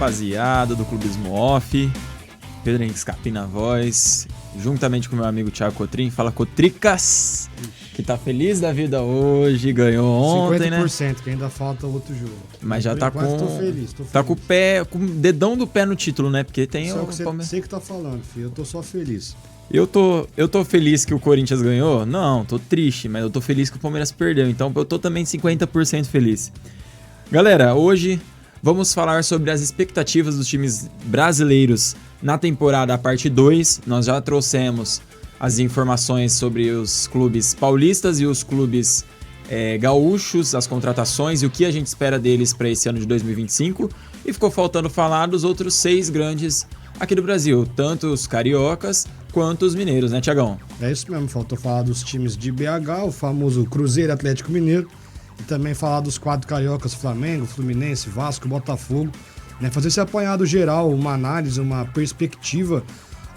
rapaziada do Clubismo Off, Pedro Henrique Scapim na voz, juntamente com meu amigo Thiago Cotrim. Fala, Cotricas, que tá feliz da vida hoje, ganhou ontem, 50%, né? que ainda falta outro jogo. Mas já tá com... Tô feliz. Tá com o pé, com o dedão do pé no título, né? Porque tem só o que Palmeiras. você que tá falando, filho, eu tô só feliz. Eu tô feliz que o Corinthians ganhou? Não, tô triste, mas eu tô feliz que o Palmeiras perdeu. Então eu tô também 50% feliz. Galera, hoje vamos falar sobre as expectativas dos times brasileiros na temporada, a parte 2. Nós já trouxemos as informações sobre os clubes paulistas e os clubes gaúchos, as contratações e o que a gente espera deles para esse ano de 2025. E ficou faltando falar dos outros 6 grandes aqui do Brasil, tanto os cariocas quanto os mineiros, né, Thiagão? É isso mesmo, faltou falar dos times de BH, o famoso Cruzeiro, Atlético Mineiro, e também falar dos 4 cariocas, Flamengo, Fluminense, Vasco, Botafogo, né? Fazer esse apanhado geral, uma análise, uma perspectiva,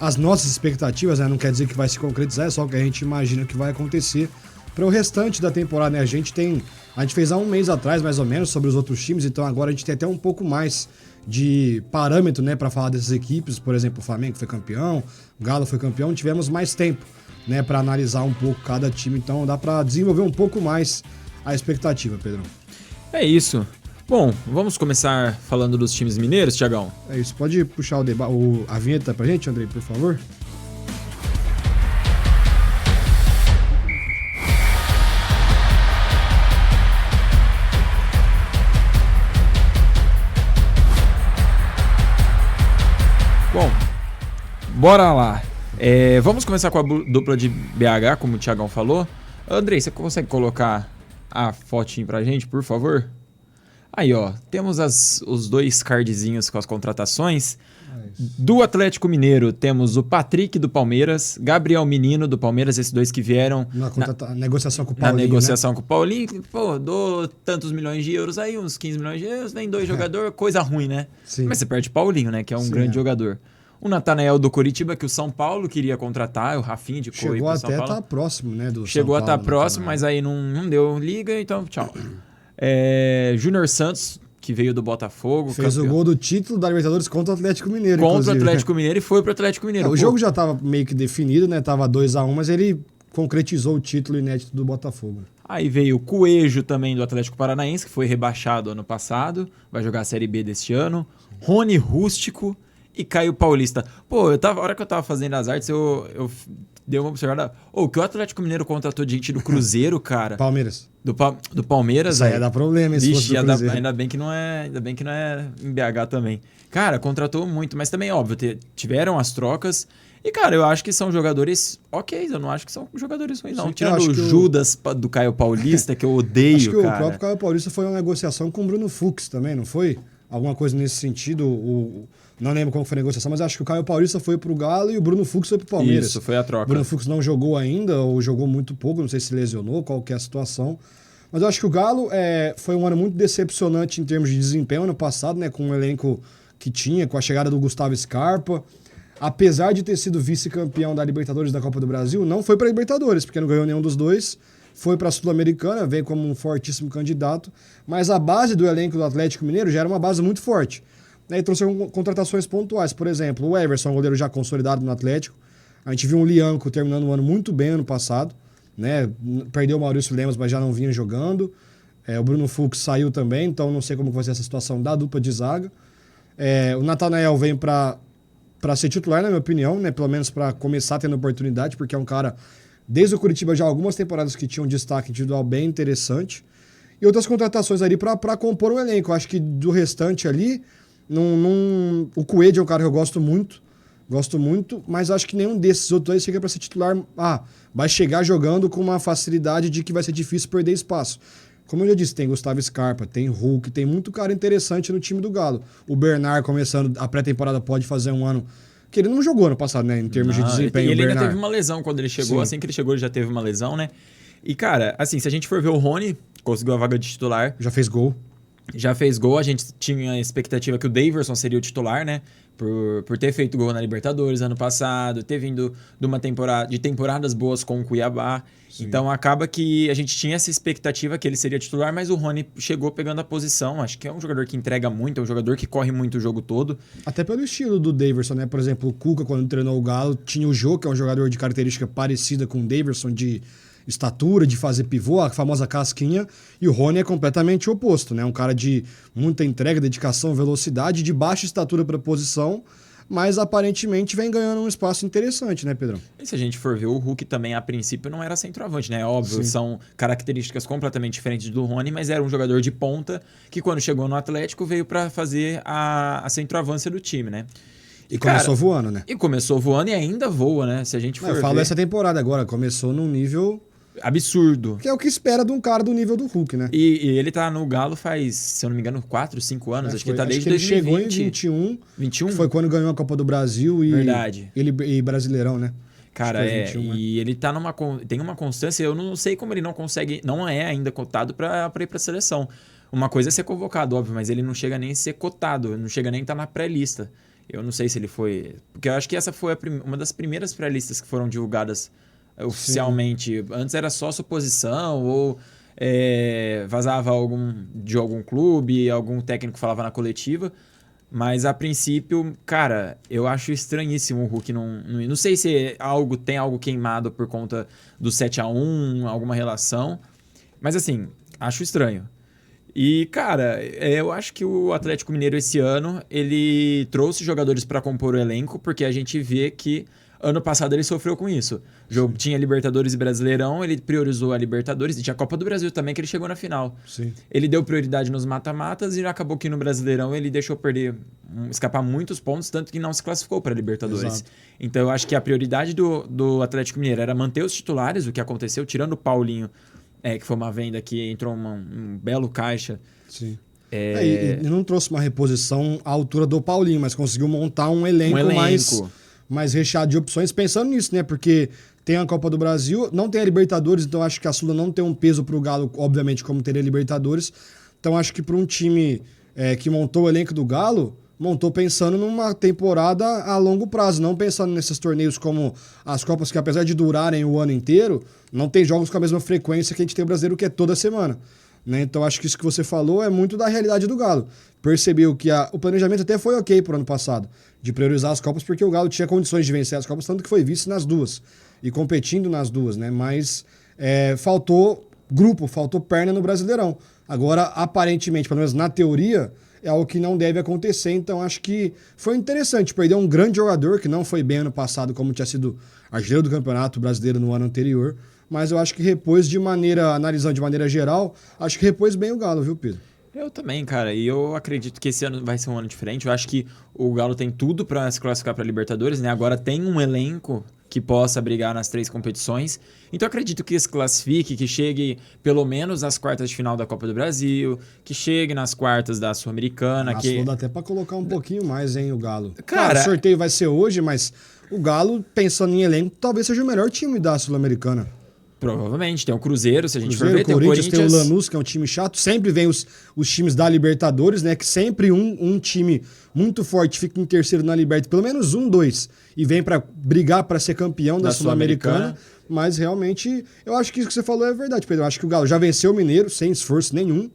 as nossas expectativas, né? Não quer dizer que vai se concretizar, é só o que a gente imagina que vai acontecer para o restante da temporada, né? A gente fez há um mês atrás, mais ou menos, sobre os outros times, então agora a gente tem até um pouco mais de parâmetro, né, para falar dessas equipes. Por exemplo, o Flamengo foi campeão, o Galo foi campeão, tivemos mais tempo, né, para analisar um pouco cada time, então dá para desenvolver um pouco mais a expectativa, Pedrão. É isso. Bom, vamos começar falando dos times mineiros, Thiagão? É isso, pode puxar a vinheta pra gente, Andrei, por favor? Bom, bora lá. Vamos começar com a dupla de BH, como o Thiagão falou. Andrei, você consegue colocar a fotinho pra gente, por favor? Aí, ó, temos os 2 cardzinhos com as contratações. Do Atlético Mineiro, temos o Patrick do Palmeiras, Gabriel Menino do Palmeiras, esses 2 que vieram na negociação com o Paulinho. Na negociação, né? Com o Paulinho, pô, dou tantos milhões de euros aí, uns 15 milhões de euros, vem 2 jogadores, coisa ruim, né? Sim. Mas você perde o Paulinho, né? Que é um grande jogador. O Natanael do Coritiba, que o São Paulo queria contratar, o Rafinha de Coimbra. Chegou até a estar próximo, né? Chegou a estar próximo, mas aí não deu liga, então tchau. Júnior Santos, que veio do Botafogo. Fez campeão. O gol do título da Libertadores contra o Atlético Mineiro. Contra o Atlético Mineiro e foi pro Atlético Mineiro. O jogo já estava meio que definido, né? Tava 2-1, mas ele concretizou o título inédito do Botafogo. Aí veio o Coelho também do Atlético Paranaense, que foi rebaixado ano passado, vai jogar a Série B deste ano. Rony Rústico e Caio Paulista. Pô, a hora que eu tava fazendo as artes, eu dei uma observada. O que o Atlético Mineiro contratou de gente do Cruzeiro, cara. Palmeiras. Do Palmeiras. Isso aí ia dar problema, esse Vixe, ainda bem que não é em BH também. Cara, contratou muito, mas também, óbvio, tiveram as trocas. E, cara, eu acho que são jogadores ok, eu não acho que são jogadores ruins, não. Tirando o Judas do Caio Paulista, que eu odeio, acho que cara. O próprio Caio Paulista foi uma negociação com o Bruno Fux também, não foi? Alguma coisa nesse sentido. Não lembro como foi a negociação, mas acho que o Caio Paulista foi pro Galo e o Bruno Fux foi pro Palmeiras. Isso, foi a troca. O Bruno Fux não jogou ainda, ou jogou muito pouco, não sei se lesionou, qual que é a situação. Mas eu acho que o Galo foi um ano muito decepcionante em termos de desempenho ano passado, né? Com o elenco que tinha, com a chegada do Gustavo Scarpa. Apesar de ter sido vice-campeão da Libertadores da Copa do Brasil, não foi pra Libertadores, porque não ganhou nenhum dos 2. Foi para a Sul-Americana, veio como um fortíssimo candidato. Mas a base do elenco do Atlético Mineiro já era uma base muito forte. E trouxeram contratações pontuais. Por exemplo, o Everson, um goleiro já consolidado no Atlético. A gente viu um Lianco terminando o ano muito bem ano passado, né? Perdeu o Maurício Lemos, mas já não vinha jogando. O Bruno Fux saiu também, então não sei como vai ser essa situação da dupla de zaga. O Natanael vem para ser titular, na minha opinião, né? Pelo menos para começar tendo oportunidade, porque é um cara, desde o Curitiba, já algumas temporadas que tinha um destaque individual bem interessante. E outras contratações ali para compor o elenco. Eu acho que do restante ali... O Coelho é um cara que eu gosto muito, mas acho que nenhum desses outros aí chega para ser titular. Vai chegar jogando com uma facilidade de que vai ser difícil perder espaço. Como eu já disse, tem Gustavo Scarpa, tem Hulk, tem muito cara interessante no time do Galo. O Bernard, começando a pré-temporada, pode fazer um ano que ele não jogou ano passado, né, em termos de desempenho. Ele ainda teve uma lesão quando ele chegou. Sim. Assim que ele chegou, ele já teve uma lesão, né? E, cara, assim, se a gente for ver o Rony, conseguiu a vaga de titular. Já fez gol. Já fez gol, a gente tinha a expectativa que o Daverson seria o titular, né? por ter feito gol na Libertadores ano passado, ter vindo de temporadas boas com o Cuiabá. Sim. Então acaba que a gente tinha essa expectativa que ele seria titular, mas o Rony chegou pegando a posição. Acho que é um jogador que entrega muito, é um jogador que corre muito o jogo todo. Até pelo estilo do Daverson, né? Por exemplo, o Cuca, quando treinou o Galo, tinha o Jô, que é um jogador de característica parecida com o Daverson, de estatura, de fazer pivô, a famosa casquinha, e o Rony é completamente o oposto, né? Um cara de muita entrega, dedicação, velocidade, de baixa estatura para posição, mas aparentemente vem ganhando um espaço interessante, né, Pedrão? E se a gente for ver, o Hulk também, a princípio, não era centroavante, né? Óbvio, sim, são características completamente diferentes do Rony, mas era um jogador de ponta que, quando chegou no Atlético, veio para fazer a centroavância do time, né? E começou voando, né? E começou voando e ainda voa, né? Se a gente for eu falo ver... essa temporada agora, começou num nível... absurdo. Que é o que espera de um cara do nível do Hulk, né? E ele tá no Galo faz, se eu não me engano, 4, 5 anos. Acho que ele tá desde 2020. Ele chegou em 21. Que foi quando ganhou a Copa do Brasil e... Verdade. E Brasileirão, né? Cara, 21, e ele tá tem uma constância, eu não sei como ele não consegue, não é ainda cotado pra ir pra seleção. Uma coisa é ser convocado, óbvio, mas ele não chega nem a ser cotado, não chega nem a estar na pré-lista. Eu não sei se ele foi... Porque eu acho que essa foi uma das primeiras pré-listas que foram divulgadas oficialmente. Sim. Antes era só suposição ou vazava de algum clube, algum técnico falava na coletiva. Mas a princípio, cara, eu acho estranhíssimo o Hulk não sei se tem algo queimado por conta do 7-1, alguma relação. Mas assim, acho estranho. E, cara, eu acho que o Atlético Mineiro esse ano, ele trouxe jogadores para compor o elenco, porque a gente vê que ano passado ele sofreu com isso. Tinha Libertadores e Brasileirão, ele priorizou a Libertadores, e tinha a Copa do Brasil também, que ele chegou na final. Sim. Ele deu prioridade nos mata-matas e acabou que no Brasileirão ele deixou escapar muitos pontos, tanto que não se classificou para a Libertadores. Exato. Então eu acho que a prioridade do Atlético Mineiro era manter os titulares, o que aconteceu, tirando o Paulinho, que foi uma venda que entrou um belo caixa. Sim. E não trouxe uma reposição à altura do Paulinho, mas conseguiu montar um elenco. Mais recheado de opções, pensando nisso, né? Porque tem a Copa do Brasil, não tem a Libertadores, então acho que a Sula não tem um peso pro Galo, obviamente, como teria a Libertadores. Então acho que para um time que montou o elenco do Galo, montou pensando numa temporada a longo prazo, não pensando nesses torneios como as Copas, que apesar de durarem o ano inteiro, não tem jogos com a mesma frequência que a gente tem o brasileiro, que é toda semana. Né? Então acho que isso que você falou é muito da realidade do Galo. Percebeu que o planejamento até foi ok pro ano passado, de priorizar as Copas, porque o Galo tinha condições de vencer as Copas, tanto que foi vice nas duas, e competindo nas duas, né? Mas faltou grupo, faltou perna no Brasileirão. Agora, aparentemente, pelo menos na teoria, é algo que não deve acontecer, então acho que foi interessante perder um grande jogador, que não foi bem ano passado, como tinha sido artilheiro do Campeonato Brasileiro no ano anterior, mas eu acho que analisando de maneira geral, acho que repôs bem o Galo, viu, Pedro? Eu também, cara, e eu acredito que esse ano vai ser um ano diferente. Eu acho que o Galo tem tudo para se classificar para Libertadores, né? Agora tem um elenco que possa brigar nas 3 competições. Então eu acredito que se classifique, que chegue pelo menos nas quartas de final da Copa do Brasil, que chegue nas quartas da Sul-Americana. Dá até para colocar um pouquinho mais, hein, o Galo. Cara, o sorteio vai ser hoje, mas o Galo, pensando em elenco, talvez seja o melhor time da Sul-Americana. Provavelmente. Tem o Cruzeiro, se a gente for ver. Tem o Corinthians, tem o Lanús, que é um time chato. Sempre vem os times da Libertadores, né? Que sempre um time muito forte fica em terceiro na Libertadores. Pelo menos 2. E vem para brigar para ser campeão da Sul-Americana. Mas realmente, eu acho que isso que você falou é verdade, Pedro. Eu acho que o Galo já venceu o Mineiro sem esforço nenhum.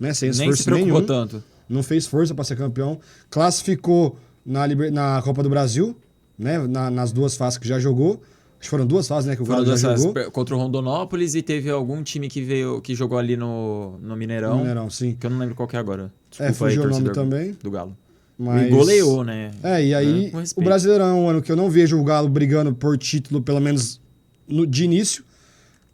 Né? Sem esforço Nem se preocupou nenhum. tanto. Não fez força para ser campeão. Classificou na Copa do Brasil, né? Nas 2 fases que já jogou. Acho que foram 2 fases, né? Que o Galo já jogou. Contra o Rondonópolis e teve algum time que jogou ali no Mineirão. No Mineirão, sim. Que eu não lembro qual que é agora. Desculpa fugiu aí, o nome também. Do Galo. Mas... E goleou, né? E aí o Brasileirão é um ano que eu não vejo o Galo brigando por título, pelo menos de início.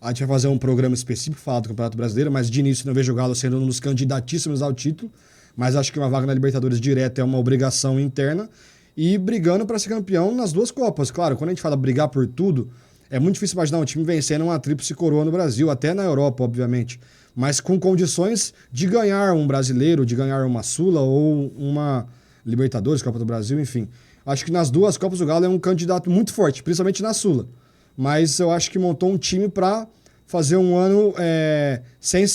A gente vai fazer um programa específico falar do Campeonato Brasileiro, mas de início não vejo o Galo sendo um dos candidatíssimos ao título. Mas acho que uma vaga na Libertadores direta é uma obrigação interna. E brigando para ser campeão nas 2 Copas. Claro, quando a gente fala brigar por tudo, é muito difícil imaginar um time vencendo uma tríplice coroa no Brasil, até na Europa, obviamente. Mas com condições de ganhar um brasileiro, de ganhar uma Sula ou uma Libertadores, Copa do Brasil, enfim. Acho que nas 2 Copas o Galo é um candidato muito forte, principalmente na Sula. Mas eu acho que montou um time para fazer um ano sem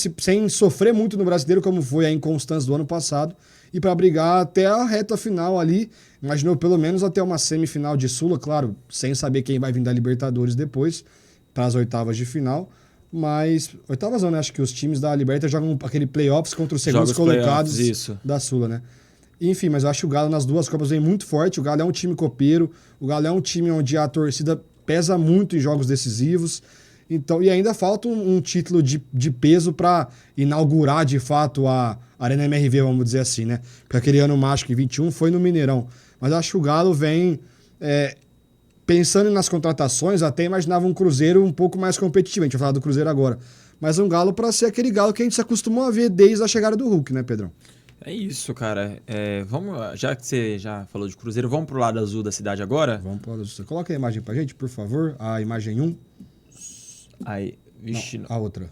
sofrer muito no brasileiro, como foi a inconstância do ano passado, e para brigar até a reta final ali. Imaginou pelo menos até uma semifinal de Sula, claro, sem saber quem vai vir da Libertadores depois, para as oitavas de final. Mas, oitavas não, né? Acho que os times da Libertadores jogam aquele playoffs contra os segundos colocados da Sula, né? Enfim, mas eu acho que o Galo nas duas Copas vem muito forte. O Galo é um time copeiro, o Galo é um time onde a torcida pesa muito em jogos decisivos. Então, e ainda falta um título de peso para inaugurar de fato a Arena MRV, vamos dizer assim, né? Porque aquele ano mágico em 21 foi no Mineirão. Mas acho que o Galo vem pensando nas contratações, até imaginava um Cruzeiro um pouco mais competitivo. A gente vai falar do Cruzeiro agora. Mas um Galo para ser aquele Galo que a gente se acostumou a ver desde a chegada do Hulk, né, Pedrão? É isso, cara. Vamos, já que você já falou de Cruzeiro, vamos pro lado azul da cidade agora? Vamos pro lado azul. Coloca a imagem pra gente, por favor. A imagem 1. Aí, vixe. Não, a outra.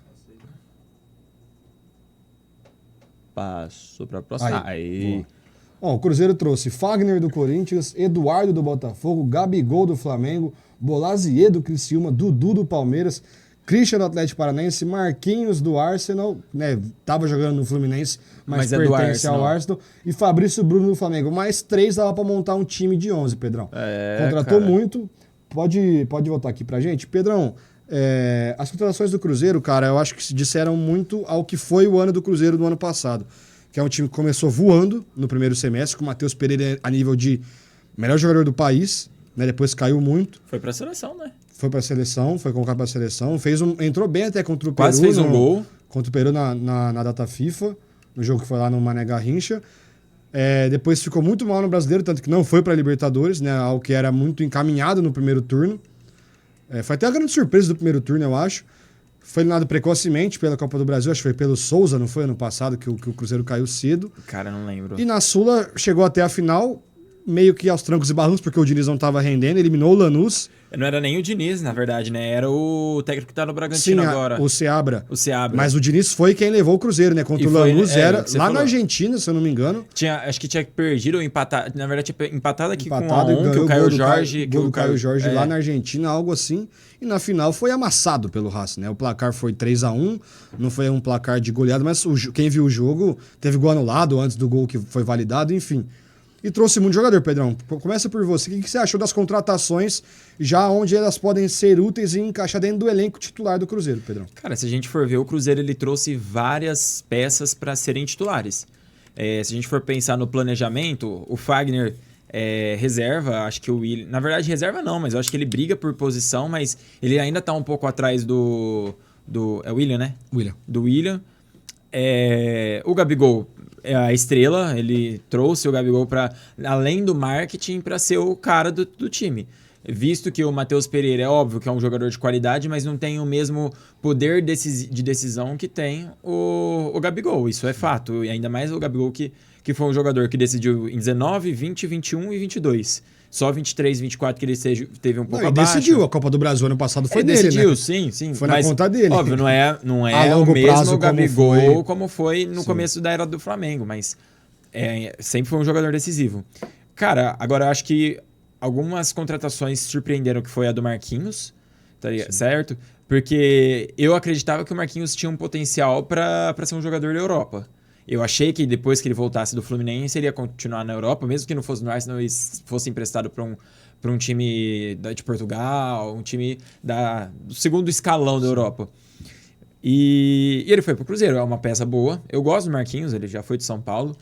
Passou pra próxima. Aí. Ó, o Cruzeiro trouxe Fagner do Corinthians, Eduardo do Botafogo, Gabigol do Flamengo, Bolazier do Criciúma, Dudu do Palmeiras, Christian do Atlético Paranaense, Marquinhos do Arsenal, né? Tava jogando no Fluminense, mas pertence ao Arsenal, e Fabrício Bruno do Flamengo. Mais 3 dava pra montar um time de 11, Pedrão. Contratou muito. Pode voltar aqui pra gente? Pedrão, as contratações do Cruzeiro, cara, eu acho que se disseram muito ao que foi o ano do Cruzeiro do ano passado. Que é um time que começou voando no primeiro semestre, com o Matheus Pereira a nível de melhor jogador do país, né? Depois caiu muito. Foi pra seleção, né? Foi pra seleção, foi convocado pra seleção. Entrou bem até contra o Peru. Quase fez um gol. Contra o Peru na data FIFA, no jogo que foi lá no Mané Garrincha. Depois ficou muito mal no Brasileiro, tanto que não foi pra Libertadores, né? Algo que era muito encaminhado no primeiro turno. Foi até a grande surpresa do primeiro turno, eu acho. Foi eliminado precocemente pela Copa do Brasil, acho que foi pelo Souza, não foi ano passado, que o Cruzeiro caiu cedo. Cara, não lembro. E na Sula chegou até a final, meio que aos trancos e barrancos, porque o Diniz não estava rendendo, eliminou o Lanús. Não era nem o Diniz, na verdade, né? Era o técnico que tá no Bragantino agora. O Seabra. O Seabra. Mas o Diniz foi quem levou o Cruzeiro, né? Contra o Lanús, era lá na Argentina, se eu não me engano. Acho que tinha perdido ou empatado. Na verdade, tinha empatado aqui com e que o Caio Jorge... Gol do Caio Jorge lá na Argentina, algo assim. E na final foi amassado pelo Racing, né? O placar foi 3-1, não foi um placar de goleada, mas quem viu o jogo teve gol anulado antes do gol que foi validado, enfim. E trouxe muito jogador, Pedrão. Começa por você. O que você achou das contratações, já onde elas podem ser úteis e encaixar dentro do elenco titular do Cruzeiro, Pedrão? Cara, se a gente for ver, o Cruzeiro ele trouxe várias peças para serem titulares. Se a gente for pensar no planejamento, o Fagner reserva, acho que o William... Na verdade, reserva não, mas eu acho que ele briga por posição, mas ele ainda tá um pouco atrás do é o William, né? William. Do William. O Gabigol é a estrela, ele trouxe o Gabigol para além do marketing para ser o cara do time. Visto que o Matheus Pereira é óbvio que é um jogador de qualidade, mas não tem o mesmo poder de decisão que tem o Gabigol. Isso é fato. E ainda mais o Gabigol que foi um jogador que decidiu em 19, 20, 21 e 22. Só 23, 24 que ele teve um pouco abaixo. Ele decidiu. A Copa do Brasil ano passado foi dele, decidiu, né? Sim. Foi na conta dele. Óbvio, não é o mesmo Gabigol como foi no começo da era do Flamengo, mas sempre foi um jogador decisivo. Cara, agora eu acho que algumas contratações surpreenderam, que foi a do Marquinhos, tá ligado? Certo? Porque eu acreditava que o Marquinhos tinha um potencial para ser um jogador da Europa. Eu achei que depois que ele voltasse do Fluminense, ele ia continuar na Europa, mesmo que não fosse no Arsenal e fosse emprestado para um time de Portugal, um time do segundo escalão da Europa. E ele foi pro Cruzeiro, é uma peça boa. Eu gosto do Marquinhos, ele já foi de São Paulo.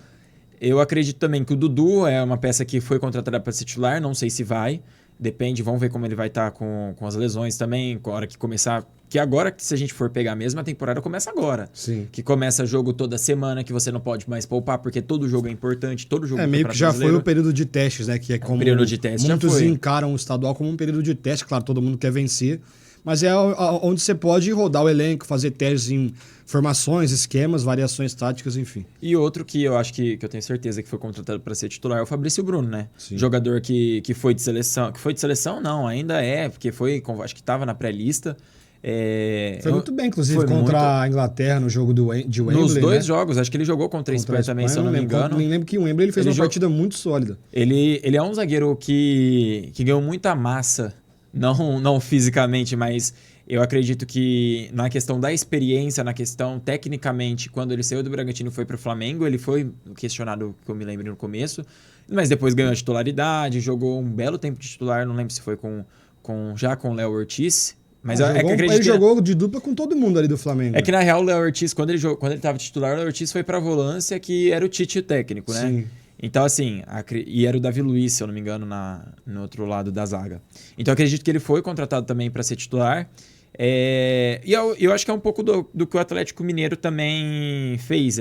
Eu acredito também que o Dudu é uma peça que foi contratada para ser titular, não sei se vai. Depende, vamos ver como ele vai estar com as lesões também, com a hora que começar. Que agora, se a gente for pegar mesmo, a temporada começa agora. Sim. Que começa jogo toda semana, que você não pode mais poupar, porque todo jogo é importante, todo jogo meio que já foi o período de testes, né? Que é como período de testes muitos encaram o estadual como um período de teste. Claro, todo mundo quer vencer. Mas é onde você pode rodar o elenco, fazer testes em formações, esquemas, variações táticas, enfim. E outro que eu acho que eu tenho certeza que foi contratado para ser titular é o Fabrício Bruno, né? Sim. Jogador que foi de seleção. Que foi de seleção, não, ainda porque acho que estava na pré-lista. Foi muito bem, inclusive, contra a Inglaterra no jogo de Wembley. Nos dois jogos, acho que ele jogou contra a Espanha também, se eu não me engano. Nem lembro que o Wembley ele fez uma partida muito sólida. Ele é um zagueiro que ganhou muita massa, não fisicamente, mas Eu acredito que na questão da experiência, na questão tecnicamente, quando ele saiu do Bragantino e foi para o Flamengo, ele foi questionado, que eu me lembro no começo, mas depois ganhou a titularidade, jogou um belo tempo de titular, não lembro se foi já com o Léo Ortiz. Mas ele jogou de dupla com todo mundo ali do Flamengo. É que na real o Léo Ortiz, quando ele estava titular, o Léo Ortiz foi para a volância, que era o Tite técnico, né? Sim. Então, assim, e era o Davi Luiz, se eu não me engano, no outro lado da zaga. Então, eu acredito que ele foi contratado também para ser titular. E eu acho que é um pouco do que o Atlético Mineiro também fez.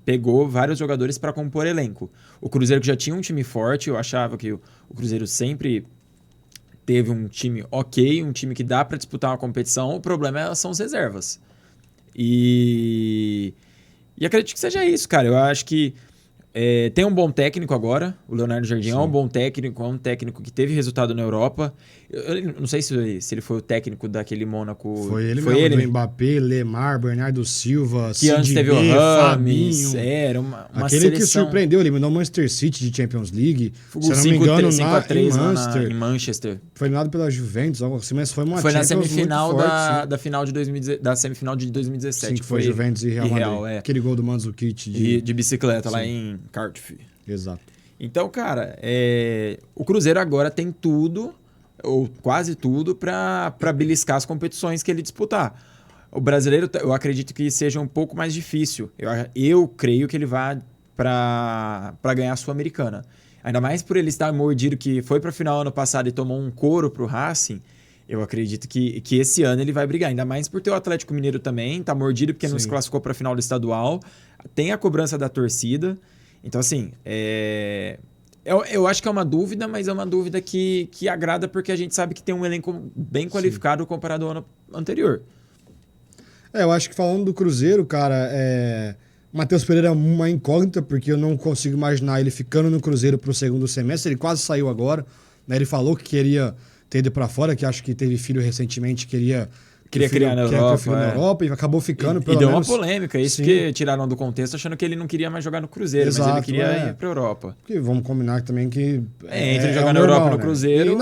Pegou vários jogadores para compor elenco. O Cruzeiro, que já tinha um time forte, eu achava que o Cruzeiro sempre teve um time ok, um time que dá para disputar uma competição. O problema são as reservas. E acredito que seja isso, cara. Eu acho que tem um bom técnico agora. O Leonardo Jardim é um bom técnico, é um técnico que teve resultado na Europa. Eu não sei se ele foi o técnico daquele Mônaco. Foi ele mesmo, do Mbappé, Lemar, Bernardo Silva, que antes teve o Rames. Era uma aquele seleção... que surpreendeu, eliminou o Manchester City de Champions League. Se eu não me engano, 5-3 em Manchester. Foi eliminado pela Juventus, algo assim, mas foi uma Foi Champions na semifinal muito forte, da semifinal de 2017. Sim, que foi Juventus e Real Madrid. Aquele gol do Mandzukic de bicicleta lá em Cardiff. Exato. Então, cara, o Cruzeiro agora tem tudo, ou quase tudo, para beliscar as competições que ele disputar. O brasileiro, eu acredito que seja um pouco mais difícil. Eu creio que ele vá para ganhar a Sul-Americana. Ainda mais por ele estar mordido, que foi para a final ano passado e tomou um couro pro Racing. Eu acredito que esse ano ele vai brigar. Ainda mais por ter o Atlético Mineiro também, tá mordido porque não se classificou para a final do estadual. Tem a cobrança da torcida. Então, assim, eu acho que é uma dúvida, mas é uma dúvida que agrada porque a gente sabe que tem um elenco bem qualificado comparado ao ano anterior. Eu acho que falando do Cruzeiro, cara, Matheus Pereira é uma incógnita, porque eu não consigo imaginar ele ficando no Cruzeiro pro segundo semestre. Ele quase saiu agora, né? Ele falou que queria ter ido pra fora, que acho que teve filho recentemente, queria criar na Europa e acabou ficando, pelo menos. E deu menos uma polêmica, isso que tiraram do contexto, achando que ele não queria mais jogar no Cruzeiro, Exato, mas ele queria ir pra Europa. Porque vamos combinar também que entre jogar na Europa e no Cruzeiro,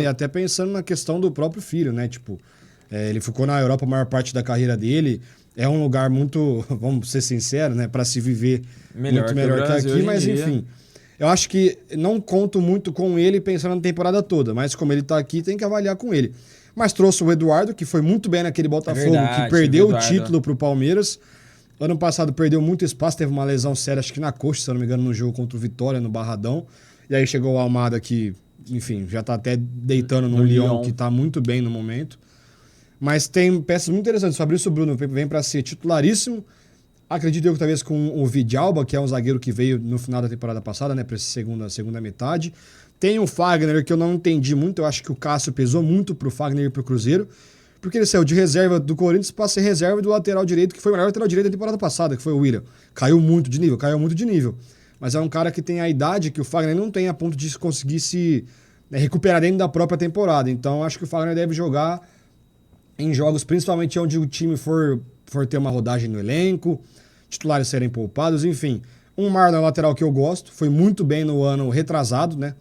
e até pensando na questão do próprio filho, né? Tipo, ele ficou na Europa a maior parte da carreira dele, é um lugar muito, vamos ser sinceros, né, para se viver muito melhor que aqui, mas enfim. Eu acho que não conto muito com ele pensando na temporada toda, mas como ele tá aqui, tem que avaliar com ele. Mas trouxe o Eduardo, que foi muito bem naquele Botafogo, que perdeu o título pro Palmeiras. Ano passado perdeu muito espaço, teve uma lesão séria, acho que na coxa, se eu não me engano, no jogo contra o Vitória, no Barradão. E aí chegou o Almada, que, enfim, já tá até deitando no Lyon, que tá muito bem no momento. Mas tem peças muito interessantes. O Fabrício Bruno vem para ser titularíssimo. Acredito eu que talvez com o Vidalba, que é um zagueiro que veio no final da temporada passada, né, para essa segunda metade. Tem o Fagner, que eu não entendi muito. Eu acho que o Cássio pesou muito pro Fagner ir pro Cruzeiro. Porque ele saiu de reserva do Corinthians para ser reserva do lateral direito, que foi o melhor lateral direito da temporada passada, que foi o William. Caiu muito de nível. Mas é um cara que tem a idade que o Fagner não tem a ponto de conseguir se recuperar dentro da própria temporada. Então acho que o Fagner deve jogar em jogos, principalmente onde o time for ter uma rodagem no elenco, titulares serem poupados, enfim. Um Marlon lateral que eu gosto, foi muito bem no ano retrasado, né?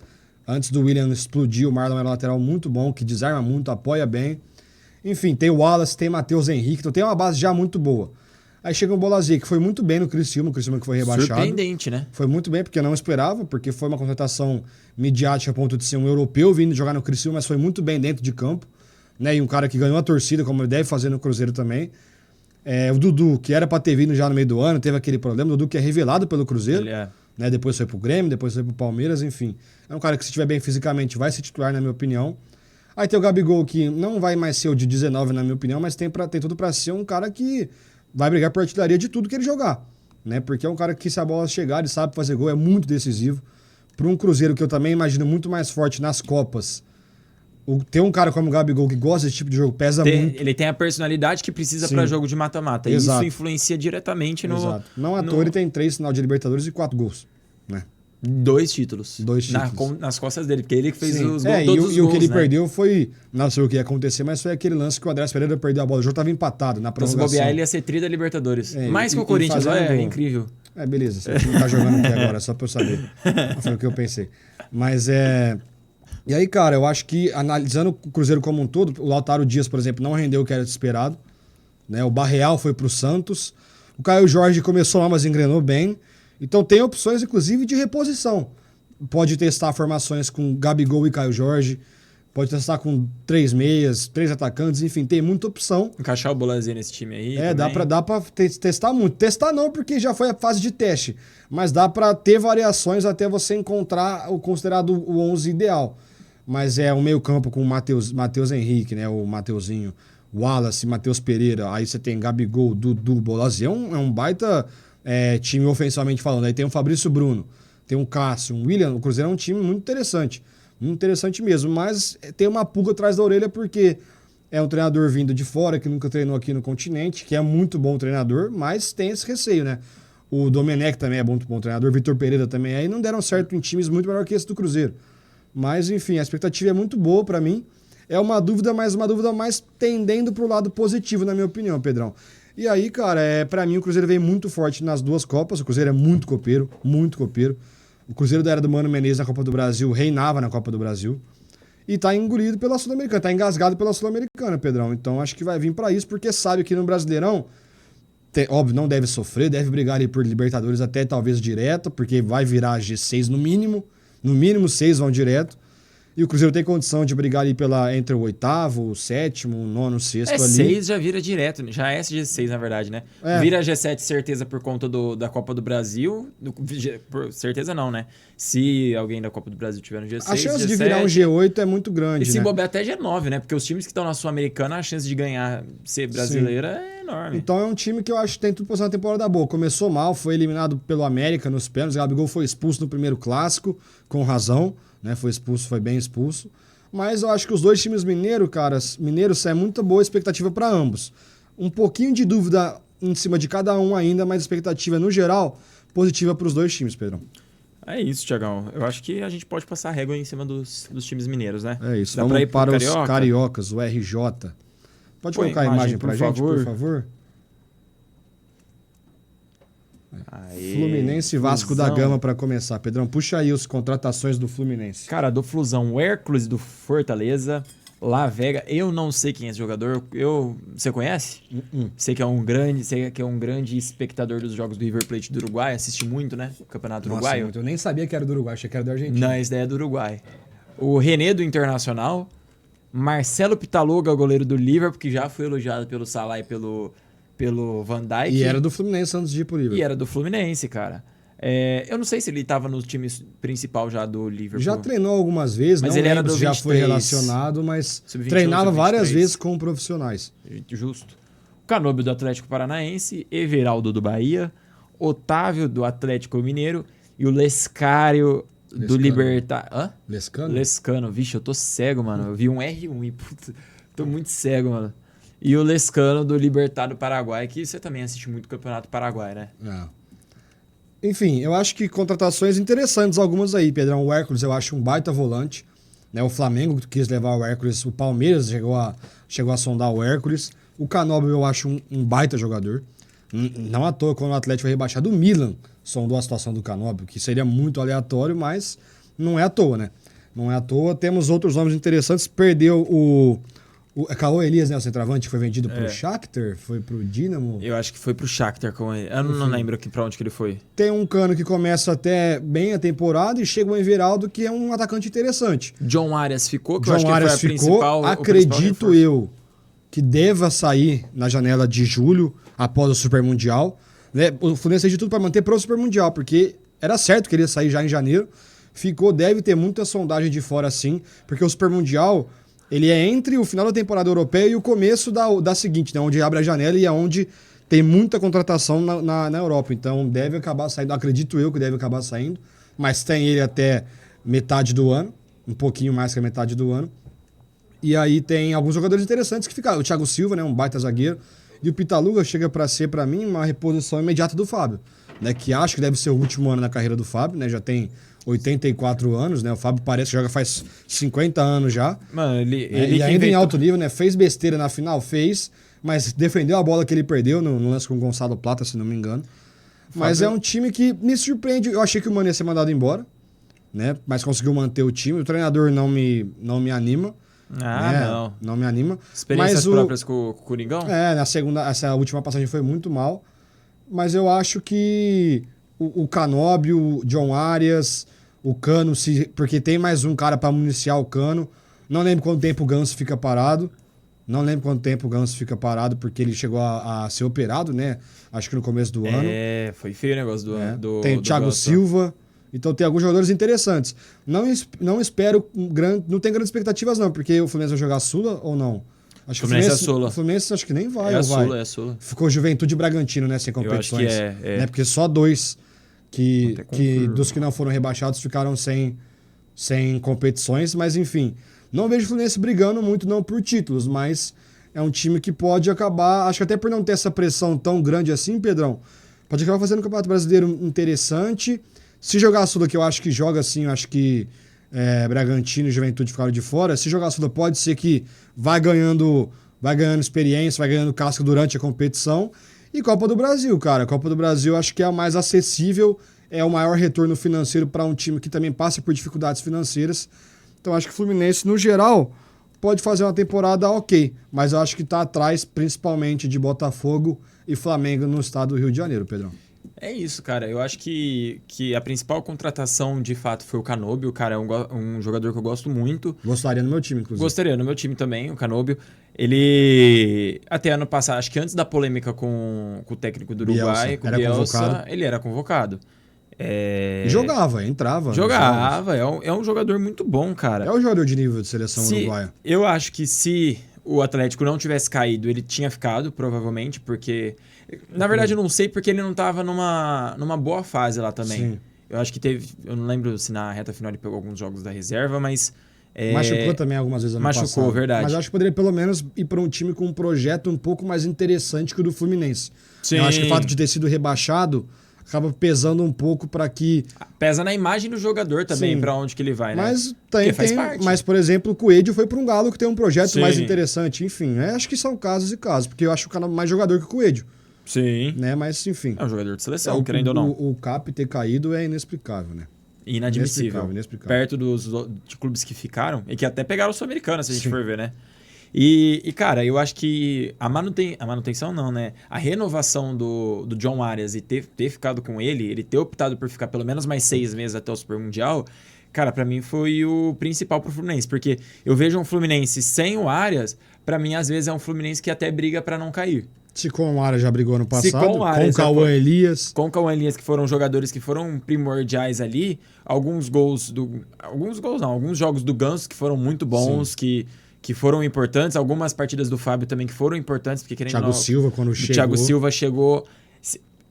Antes do William explodir, o Marlon era um lateral muito bom, que desarma muito, apoia bem. Enfim, tem o Wallace, tem o Matheus Henrique, então tem uma base já muito boa. Aí chega o Bolazzi, que foi muito bem no Criciúma que foi rebaixado. Surpreendente, né? Foi muito bem, porque eu não esperava, porque foi uma contratação midiática a ponto de ser um europeu vindo jogar no Criciúma, mas foi muito bem dentro de campo. Né? E um cara que ganhou a torcida, como ele deve fazer no Cruzeiro também. O Dudu, que era para ter vindo já no meio do ano, teve aquele problema. O Dudu que é revelado pelo Cruzeiro. Né? Depois foi pro Grêmio, depois foi pro Palmeiras, enfim. É um cara que, se estiver bem fisicamente, vai se titular, na minha opinião. Aí tem o Gabigol, que não vai mais ser o de 19, na minha opinião, mas tem tudo para ser um cara que vai brigar por artilharia de tudo que ele jogar. Né? Porque é um cara que, se a bola chegar, ele sabe fazer gol, é muito decisivo. Para um Cruzeiro que eu também imagino muito mais forte nas Copas, ter um cara como o Gabigol que gosta desse tipo de jogo pesa muito. Ele tem a personalidade que precisa para jogo de mata-mata. E isso influencia diretamente no... Exato. Não à toa ele tem 3 finais de Libertadores e 4 gols. Né? 2 títulos. Nas costas dele, porque ele que fez os gols, todos os gols, e o que ele perdeu foi... Não sei o que ia acontecer, mas foi aquele lance que o Andrés Pereira perdeu a bola. O jogo estava empatado na prorrogação. Se bobear, ele ia ser tri da Libertadores. Mais que o Corinthians, é incrível. Beleza. Você não tá jogando aqui agora, só pra eu saber. Foi o que eu pensei. Mas E aí, cara, eu acho que, analisando o Cruzeiro como um todo, o Lautaro Dias, por exemplo, não rendeu o que era esperado, né? O Barreal foi pro Santos, o Caio Jorge começou lá, mas engrenou bem. Então tem opções, inclusive, de reposição. Pode testar formações com Gabigol e Caio Jorge, pode testar com 3 meias, 3 atacantes, enfim, tem muita opção. Encaixar o Bolazinho nesse time aí. Dá pra testar muito. Testar não, porque já foi a fase de teste, mas dá pra ter variações até você encontrar o considerado o 11 ideal. Mas é o meio-campo com o Matheus Henrique, né? O Mateuzinho, Wallace, Matheus Pereira. Aí você tem Gabigol, Dudu, Bolazinho. É um baita time ofensivamente falando. Aí tem o Fabrício Bruno, tem o Cássio, o William. O Cruzeiro é um time muito interessante. Muito interessante mesmo. Mas tem uma pulga atrás da orelha porque é um treinador vindo de fora, que nunca treinou aqui no continente, que é muito bom treinador, mas tem esse receio, né? O Domenech também é muito bom treinador, Vitor Pereira também. Aí não deram certo em times muito melhor que esse do Cruzeiro. Mas, enfim, a expectativa é muito boa pra mim. É uma dúvida, mas uma dúvida mais tendendo pro lado positivo, na minha opinião, Pedrão. E aí, cara, pra mim o Cruzeiro veio muito forte nas duas Copas. O Cruzeiro é muito copeiro, muito copeiro. O Cruzeiro da era do Mano Menezes na Copa do Brasil reinava na Copa do Brasil. E tá engolido pela Sul-Americana, tá engasgado pela Sul-Americana, Pedrão. Então acho que vai vir pra isso, porque sabe que no Brasileirão, óbvio, não deve sofrer, deve brigar ali por Libertadores até talvez direto, porque vai virar G6 no mínimo. No mínimo 6 vão direto. E o Cruzeiro tem condição de brigar ali entre o oitavo, o sétimo, o nono, o sexto ali. 6 já vira direto, já é G6 na verdade, né? Vira G7 certeza por conta da Copa do Brasil. Certeza não, né? Se alguém da Copa do Brasil tiver no G6, a chance G7, de virar um G8 é muito grande, e se né? bobear até G9, né? Porque os times que estão na Sul-Americana, a chance de ganhar, ser brasileira é enorme. Então é um time que eu acho que tem tudo pra ser uma temporada boa. Começou mal, foi eliminado pelo América nos pênaltis. O Gabigol foi expulso no primeiro clássico, com razão, né? Foi expulso, foi bem expulso. Mas eu acho que os dois times mineiros é muito boa expectativa para ambos. Um pouquinho de dúvida em cima de cada um ainda, mas expectativa no geral positiva para os dois times, Pedrão. É isso, Thiagão. Eu acho que a gente pode passar régua em cima dos times mineiros, né? É isso. Dá Vamos pra ir para os Carioca? cariocas, o RJ. Pode colocar a imagem pra gente, por favor? Aê, Fluminense e Vasco da Flusão. Gama para começar. Pedrão, puxa aí as contratações do Fluminense. Cara, do Flusão, o Hércules do Fortaleza, La Vega. Eu não sei quem é esse jogador. Você conhece? Sei que é um grande espectador dos jogos do River Plate do Uruguai. Assiste muito, né? O Campeonato Uruguaio. Nossa, eu nem sabia que era do Uruguai, achei que era da Argentina. Não, esse daí é do Uruguai. O René do Internacional. Marcelo Pitaluga, o goleiro do Liverpool, que já foi elogiado pelo Salah e pelo Van Dijk. E era do Fluminense antes de ir pro Liverpool. E era do Fluminense, cara. Eu não sei se ele tava no time principal já do Liverpool. Já treinou algumas vezes, Mas não ele era lembro do se já 23, foi relacionado, mas sub-21, treinava sub-23. várias vezes com profissionais. Justo. O Canóbio do Atlético Paranaense, Everaldo do Bahia, Otávio do Atlético Mineiro e o Lescário do Libertad. Hã? Lescano? Lescano. Vixe, eu tô cego, mano. Eu vi um R1 e puta, tô muito cego, mano. E o Lescano do Libertad do Paraguai, que você também assiste muito o Campeonato Paraguai, né? Enfim, eu acho que contratações interessantes algumas aí, Pedrão. O Hércules eu acho um baita volante. Né? O Flamengo quis levar o Hércules, o Palmeiras chegou a sondar o Hércules. O Canóbio eu acho um baita jogador. Não à toa, quando o Atlético foi rebaixado, o Milan sondou a situação do Canóbio, que seria muito aleatório, mas não é à toa, né? Não é à toa. Temos outros nomes interessantes. Perdeu o Caô Elias, né? O centroavante, foi vendido pro Shakhtar, foi pro Dinamo. Eu acho que foi pro Shakhtar com ele. Eu não lembro pra onde que ele foi. Tem um cano que começa até bem a temporada e chega o Everaldo, que é um atacante interessante. John Arias ficou, que John eu acho que Arias foi a ficou, principal. acredito eu que deva sair na janela de julho, após o Super Mundial. Né? O Fluminense fez de tudo para manter pro Super Mundial, porque era certo que ele ia sair já em janeiro. Ficou, deve ter muita sondagem de fora sim, porque o Super Mundial ele é entre o final da temporada europeia e o começo da seguinte, né? Onde abre a janela e é onde tem muita contratação na Europa. Então deve acabar saindo, acredito eu que deve acabar saindo, mas tem ele até metade do ano, um pouquinho mais que a metade do ano. E aí tem alguns jogadores interessantes que ficaram. O Thiago Silva, né, um baita zagueiro. E o Pitaluga chega para ser, para mim, uma reposição imediata do Fábio. Né, que acho que deve ser o último ano na carreira do Fábio. Né, já tem 84 anos, né? O Fábio parece que joga faz 50 anos já. Mano, ele e ainda em alto nível, né? Fez besteira na final, fez. Mas defendeu a bola que ele perdeu no lance com o Gonçalo Plata, se não me engano. Mas Fábio... é um time que me surpreende. Eu achei que o Mano ia ser mandado embora. né? Mas conseguiu manter o time. O treinador não me anima. Né? Não. Não me anima. Experiências próprias com o Coringão? Essa última passagem foi muito mal. Mas eu acho que o Canóbio, o John Arias, o Cano, porque tem mais um cara para municiar o Cano. Não lembro quanto tempo o Ganso fica parado. Porque ele chegou a ser operado, né? Acho que no começo do ano. Foi feio o negócio do ano. Tem o Thiago Ganso. Silva. Então tem alguns jogadores interessantes. Não espero não tem grandes expectativas, não, porque o Fluminense vai jogar a Sula ou não? Acho que Fluminense é Sula. O Fluminense acho que nem vai. É a vai. Sula, é a Sula. Ficou Juventude e Bragantino, né? Sem competições. Eu acho que né? Porque só dois que dos que não foram rebaixados ficaram sem competições, mas enfim. Não vejo o Fluminense brigando muito não por títulos, mas é um time que pode acabar, acho que até por não ter essa pressão tão grande assim, Pedrão, pode acabar fazendo um Campeonato Brasileiro interessante. Se jogar a Sula, que eu acho que joga assim, eu acho que Bragantino e Juventude ficaram de fora, se jogar a Sula pode ser que vai ganhando experiência, vai ganhando casca durante a competição. E Copa do Brasil, cara. Copa do Brasil acho que é a mais acessível, é o maior retorno financeiro para um time que também passa por dificuldades financeiras. Então acho que o Fluminense, no geral, pode fazer uma temporada ok, mas eu acho que está atrás principalmente de Botafogo e Flamengo no estado do Rio de Janeiro, Pedrão. É isso, cara. Eu acho que a principal contratação, de fato, foi o Canóbio. O cara é um jogador que eu gosto muito. Gostaria no meu time, inclusive. Gostaria no meu time também, o Canóbio. Ele, até ano passado, acho que antes da polêmica com o técnico do Uruguai, com o Bielsa, ele era convocado. Jogava, entrava. Jogava, é um jogador muito bom, cara. É um jogador de nível de seleção uruguaia. Eu acho que se o Atlético não tivesse caído, ele tinha ficado, provavelmente, porque... Na verdade, eu não sei, porque ele não estava numa boa fase lá também. Sim. Eu acho que teve... Eu não lembro se na reta final ele pegou alguns jogos da reserva, mas... Machucou também algumas vezes ano passado. Machucou, verdade. Mas eu acho que poderia pelo menos ir para um time com um projeto um pouco mais interessante que o do Fluminense. Sim. Eu acho que o fato de ter sido rebaixado acaba pesando um pouco para que... Pesa na imagem do jogador também, para onde que ele vai, né? Mas faz parte. Mas, por exemplo, o Coelho foi para um Galo que tem um projeto mais interessante. Enfim, acho que são casos e casos, porque eu acho o cara mais jogador que o Coelho. Sim. Né? Mas, enfim. É um jogador de seleção, querendo ou não. O Cap ter caído é inexplicável, né? Inadmissível. Inexplicável. Perto de clubes que ficaram, e que até pegaram o Sul-Americano, se a gente for ver, né? E, cara, eu acho que a manutenção não, né? A renovação do John Arias e ter ficado com ele ter optado por ficar pelo menos mais 6 meses até o Super Mundial, cara, pra mim foi o principal pro Fluminense. Porque eu vejo um Fluminense sem o Arias, pra mim, às vezes, é um Fluminense que até briga pra não cair. Se com o Arias já brigou ano passado, com o Cauã Elias. Com o Cauã Elias, que foram jogadores que foram primordiais ali. Alguns jogos do Ganso que foram muito bons, que foram importantes. Algumas partidas do Fábio também que foram importantes. Porque Thiago Silva, quando chegou. Thiago Silva chegou...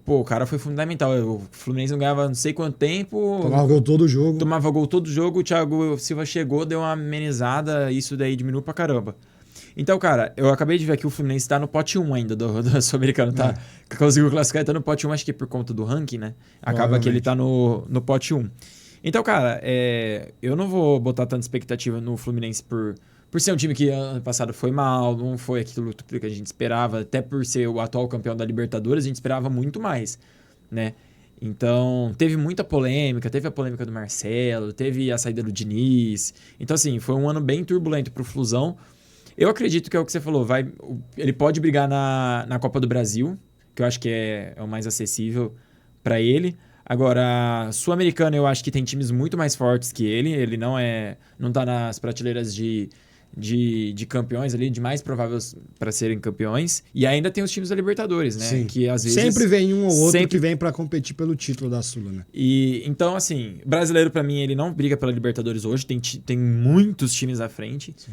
Pô, o cara foi fundamental. O Fluminense não ganhava não sei quanto tempo. Tomava gol todo jogo. O Thiago Silva chegou, deu uma amenizada. Isso daí diminuiu pra caramba. Então, cara, eu acabei de ver que o Fluminense tá no pote 1 ainda do Sul-Americano. Tá? Conseguiu classificar e tá no pote 1, acho que por conta do ranking, né? Acaba que ele tá no pote 1. Então, cara, eu não vou botar tanta expectativa no Fluminense por ser um time que ano passado foi mal, não foi aquilo que a gente esperava. Até por ser o atual campeão da Libertadores, a gente esperava muito mais, né? Então, teve muita polêmica, teve a polêmica do Marcelo, teve a saída do Diniz. Então, assim, foi um ano bem turbulento pro Flusão. Eu acredito que é o que você falou, ele pode brigar na Copa do Brasil, que eu acho que é o mais acessível para ele. Agora, Sul-Americano eu acho que tem times muito mais fortes que ele não tá nas prateleiras de campeões ali, de mais prováveis para serem campeões. E ainda tem os times da Libertadores, né? Sim. Que às vezes sempre vem um ou outro que vem para competir pelo título da Sula, né? E então, assim, brasileiro para mim ele não briga pela Libertadores hoje, tem muitos times à frente. Sim.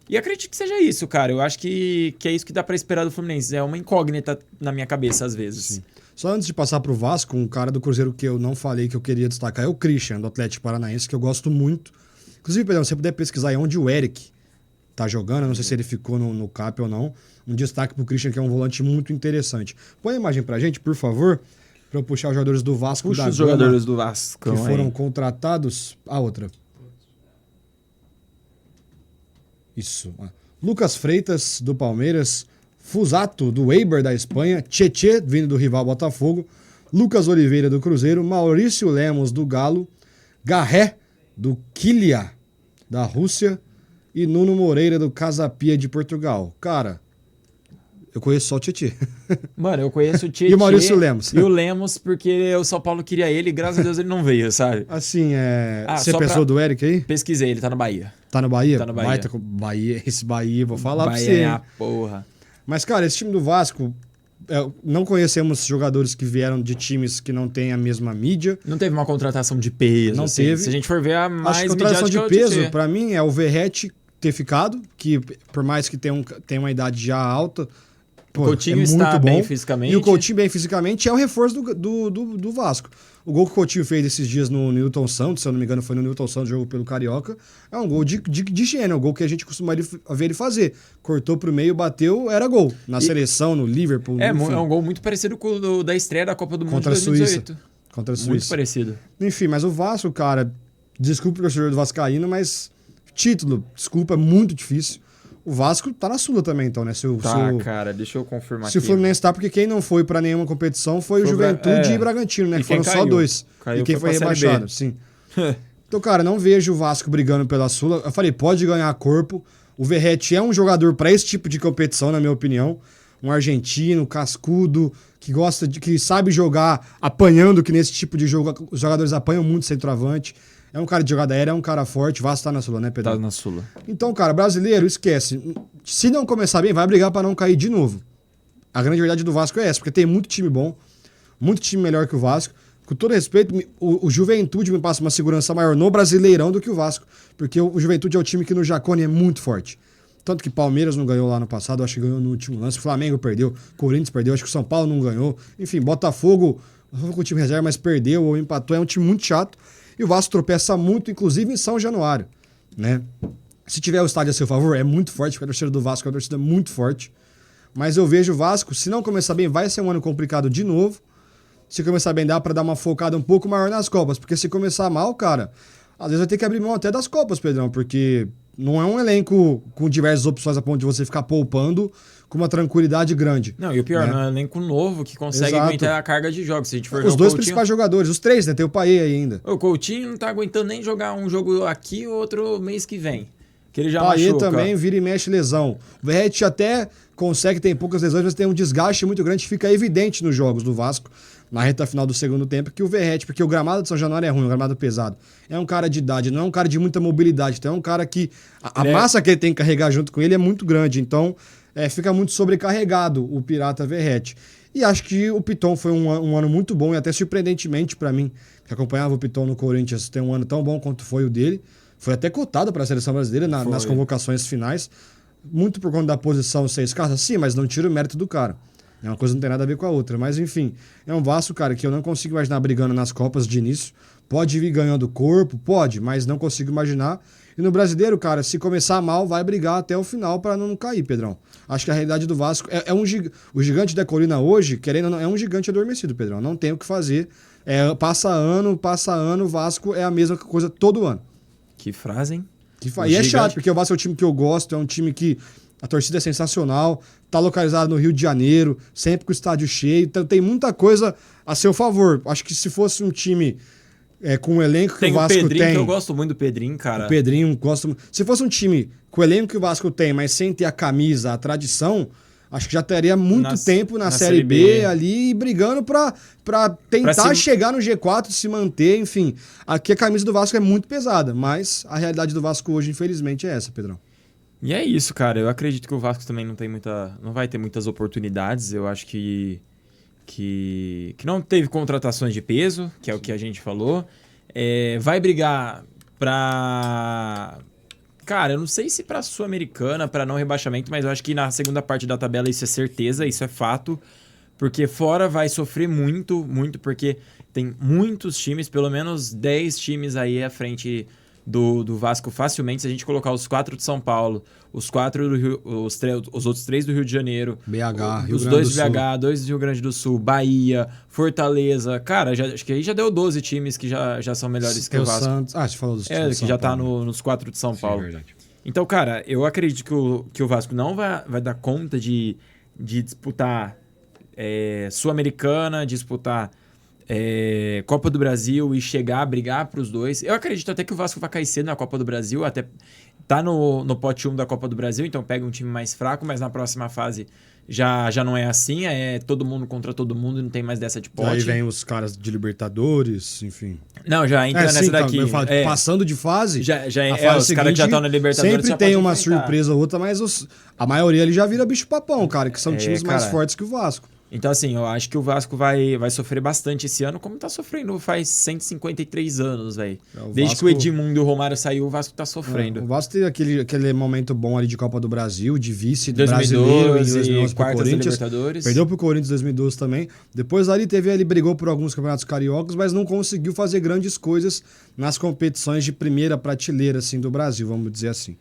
E acredito que seja isso, cara. Eu acho que é isso que dá pra esperar do Fluminense. É uma incógnita na minha cabeça, às vezes. Sim. Só antes de passar pro Vasco, um cara do Cruzeiro que eu não falei que eu queria destacar é o Christian, do Atlético Paranaense, que eu gosto muito. Inclusive, Pedro, se você puder pesquisar aí onde o Eric tá jogando, eu não sei se ele ficou no CAP ou não, um destaque pro Christian, que é um volante muito interessante. Põe a imagem pra gente, por favor, pra eu puxar os jogadores do Vasco. Puxa os jogadores do Vasco. Que foram contratados. A outra. Isso. Lucas Freitas, do Palmeiras. Fusato, do Eibar, da Espanha. Tchê, vindo do rival Botafogo. Lucas Oliveira, do Cruzeiro. Maurício Lemos, do Galo. Garré, do Kylia, da Rússia, e Nuno Moreira, do Casa Pia, de Portugal. Cara, eu conheço só o Tietê. Mano, eu conheço o Tietê. E o Maurício Lemos. E o Lemos, porque o São Paulo queria ele e graças a Deus ele não veio, sabe? Assim, você pensou do Eric aí? Pesquisei, ele tá no Bahia. Tá no Bahia? Tá no Bahia. Bahia, esse Bahia, vou falar Bahia pra você. É a porra. Mas, cara, esse time do Vasco, não conhecemos jogadores que vieram de times que não têm a mesma mídia. Não teve uma contratação de peso. Não assim. teve. Se a gente for ver a mais Acho que a contratação de midiática peso, pra mim, é o Verratti ter ficado, que por mais que tenha uma idade já alta, o Coutinho está bem fisicamente. E o Coutinho bem fisicamente é o reforço do Vasco. O gol que o Coutinho fez esses dias no Newton Santos, se eu não me engano foi no Newton Santos, jogo pelo Carioca, é um gol de gênio, é um gol que a gente costuma ver ele fazer. Cortou pro meio, bateu, era gol. Na seleção, no Liverpool. É um gol muito parecido com o da estreia da Copa do Mundo contra de 2018. Contra a Suíça. Muito parecido. Enfim, mas o Vasco, cara, desculpa o torcedor do Vascaíno, mas título, desculpa, é muito difícil. O Vasco tá na Sula também, então, né? Cara, deixa eu confirmar se aqui. o Fluminense tá, porque quem não foi pra nenhuma competição foi o Juventude e Bragantino, né? Que foram só 2. E quem foi rebaixado, sim. Então, cara, não vejo o Vasco brigando pela Sula. Eu falei, pode ganhar corpo. O Verratti é um jogador pra esse tipo de competição, na minha opinião. Um argentino, cascudo, que sabe jogar apanhando, que nesse tipo de jogo os jogadores apanham muito centroavante. É um cara de jogada aérea, é um cara forte. Vasco tá na Sula, né, Pedro? Tá na Sula. Então, cara, brasileiro, esquece. Se não começar bem, vai brigar pra não cair de novo. A grande verdade do Vasco é essa, porque tem muito time bom, muito time melhor que o Vasco. Com todo respeito, o Juventude me passa uma segurança maior no Brasileirão do que o Vasco, porque o Juventude é o time que no Jacone é muito forte. Tanto que Palmeiras não ganhou lá no passado, acho que ganhou no último lance. O Flamengo perdeu, Corinthians perdeu, acho que o São Paulo não ganhou. Enfim, Botafogo com o time reserva, mas perdeu ou empatou. É um time muito chato. E o Vasco tropeça muito, inclusive em São Januário, né? Se tiver o estádio a seu favor, é muito forte, porque a torcida do Vasco é uma torcida muito forte. Mas eu vejo o Vasco, se não começar bem, vai ser um ano complicado de novo. Se começar bem, dá pra dar uma focada um pouco maior nas Copas. Porque se começar mal, cara, às vezes vai ter que abrir mão até das Copas, Pedrão, porque não é um elenco com diversas opções a ponto de você ficar poupando com uma tranquilidade grande. Não, e o pior, né? não é um elenco novo que consegue aguentar a carga de jogos. Se a gente for os dois principais jogadores, os três, né? Tem o Paê aí ainda. O Coutinho não tá aguentando nem jogar um jogo aqui ou outro mês que vem. Que ele já Paê machuca. também vira e mexe lesão. O Verratti até consegue, tem poucas lesões, mas tem um desgaste muito grande, fica evidente nos jogos do Vasco, na reta final do segundo tempo, que o Verratti, porque o gramado de São Januário é ruim, um gramado pesado. É um cara de idade, não é um cara de muita mobilidade, então é um cara que a massa que ele tem que carregar junto com ele é muito grande, então fica muito sobrecarregado o Pirata Verratti. E acho que o Piton foi um ano muito bom, e até surpreendentemente pra mim, que acompanhava o Piton no Corinthians, ter um ano tão bom quanto foi o dele. Foi até cotado para a seleção brasileira nas convocações finais. Muito por conta da posição ser escassa, sim, mas não tira o mérito do cara. É uma coisa que não tem nada a ver com a outra. Mas, enfim, é um Vasco, cara, que eu não consigo imaginar brigando nas Copas de início. Pode vir ganhando corpo, pode, mas não consigo imaginar. E no Brasileiro, cara, se começar mal, vai brigar até o final para não cair, Pedrão. Acho que a realidade do Vasco o gigante da colina hoje, querendo ou não, é um gigante adormecido, Pedrão. Não tem o que fazer. Passa ano, o Vasco é a mesma coisa todo ano. Que frase, hein? E é chato, porque o Vasco é um time que eu gosto, é um time que a torcida é sensacional, tá localizado no Rio de Janeiro, sempre com o estádio cheio, então tem muita coisa a seu favor. Acho que se fosse um time com o elenco que o Vasco tem... Tem o Pedrinho, que eu gosto muito do Pedrinho, cara. O Pedrinho, gosto muito. Se fosse um time com o elenco que o Vasco tem, mas sem ter a camisa, a tradição... Acho que já teria muito tempo na Série B ali, brigando pra tentar chegar no G4, se manter, enfim. Aqui a camisa do Vasco é muito pesada, mas a realidade do Vasco hoje, infelizmente, é essa, Pedrão. E é isso, cara. Eu acredito que o Vasco também não vai ter muitas oportunidades. Eu acho que não teve contratações de peso, que é o que a gente falou. Vai brigar pra... Cara, eu não sei se pra Sul-Americana, pra não rebaixamento, mas eu acho que na segunda parte da tabela isso é certeza, isso é fato. Porque fora vai sofrer muito, muito, porque tem muitos times, pelo menos 10 times aí à frente do Vasco facilmente. Se a gente colocar os 4 de São Paulo, os 4 do Rio, os outros 3 do Rio de Janeiro, os 2 do BH, 2 do Rio Grande do Sul, Bahia, Fortaleza. Cara, acho que aí já deu 12 times que já são melhores que o Vasco. Santos. Você falou dos times que já tá nos 4 de São Paulo. É verdade. Então, cara, eu acredito que o Vasco não vai dar conta de disputar Sul-Americana, disputar Copa do Brasil e chegar a brigar para os dois. Eu acredito até que o Vasco vai cair cedo na Copa do Brasil, até tá no pote 1 da Copa do Brasil, então pega um time mais fraco, mas na próxima fase já não é assim, é todo mundo contra todo mundo e não tem mais dessa de pote. Aí vem os caras de Libertadores, enfim. Não, já entra nessa sim, daqui. Eu falo, passando de fase, já a os fase caras que já estão na Libertadores sempre já tem pode uma enfrentar. surpresa ou outra, mas a maioria ali já vira bicho-papão, cara, que são times mais cara. fortes que o Vasco. Então, assim, eu acho que o Vasco vai sofrer bastante esse ano, como tá sofrendo faz 153 anos, velho. Desde que o Edmundo e o Romário saiu, o Vasco tá sofrendo. O Vasco teve aquele momento bom ali de Copa do Brasil, de vice 2012, brasileiro em 2011 pro quartas da Corinthians. Libertadores. Perdeu pro Corinthians em 2012 também. Depois ali ele brigou por alguns campeonatos cariocas, mas não conseguiu fazer grandes coisas nas competições de primeira prateleira assim, do Brasil, vamos dizer assim.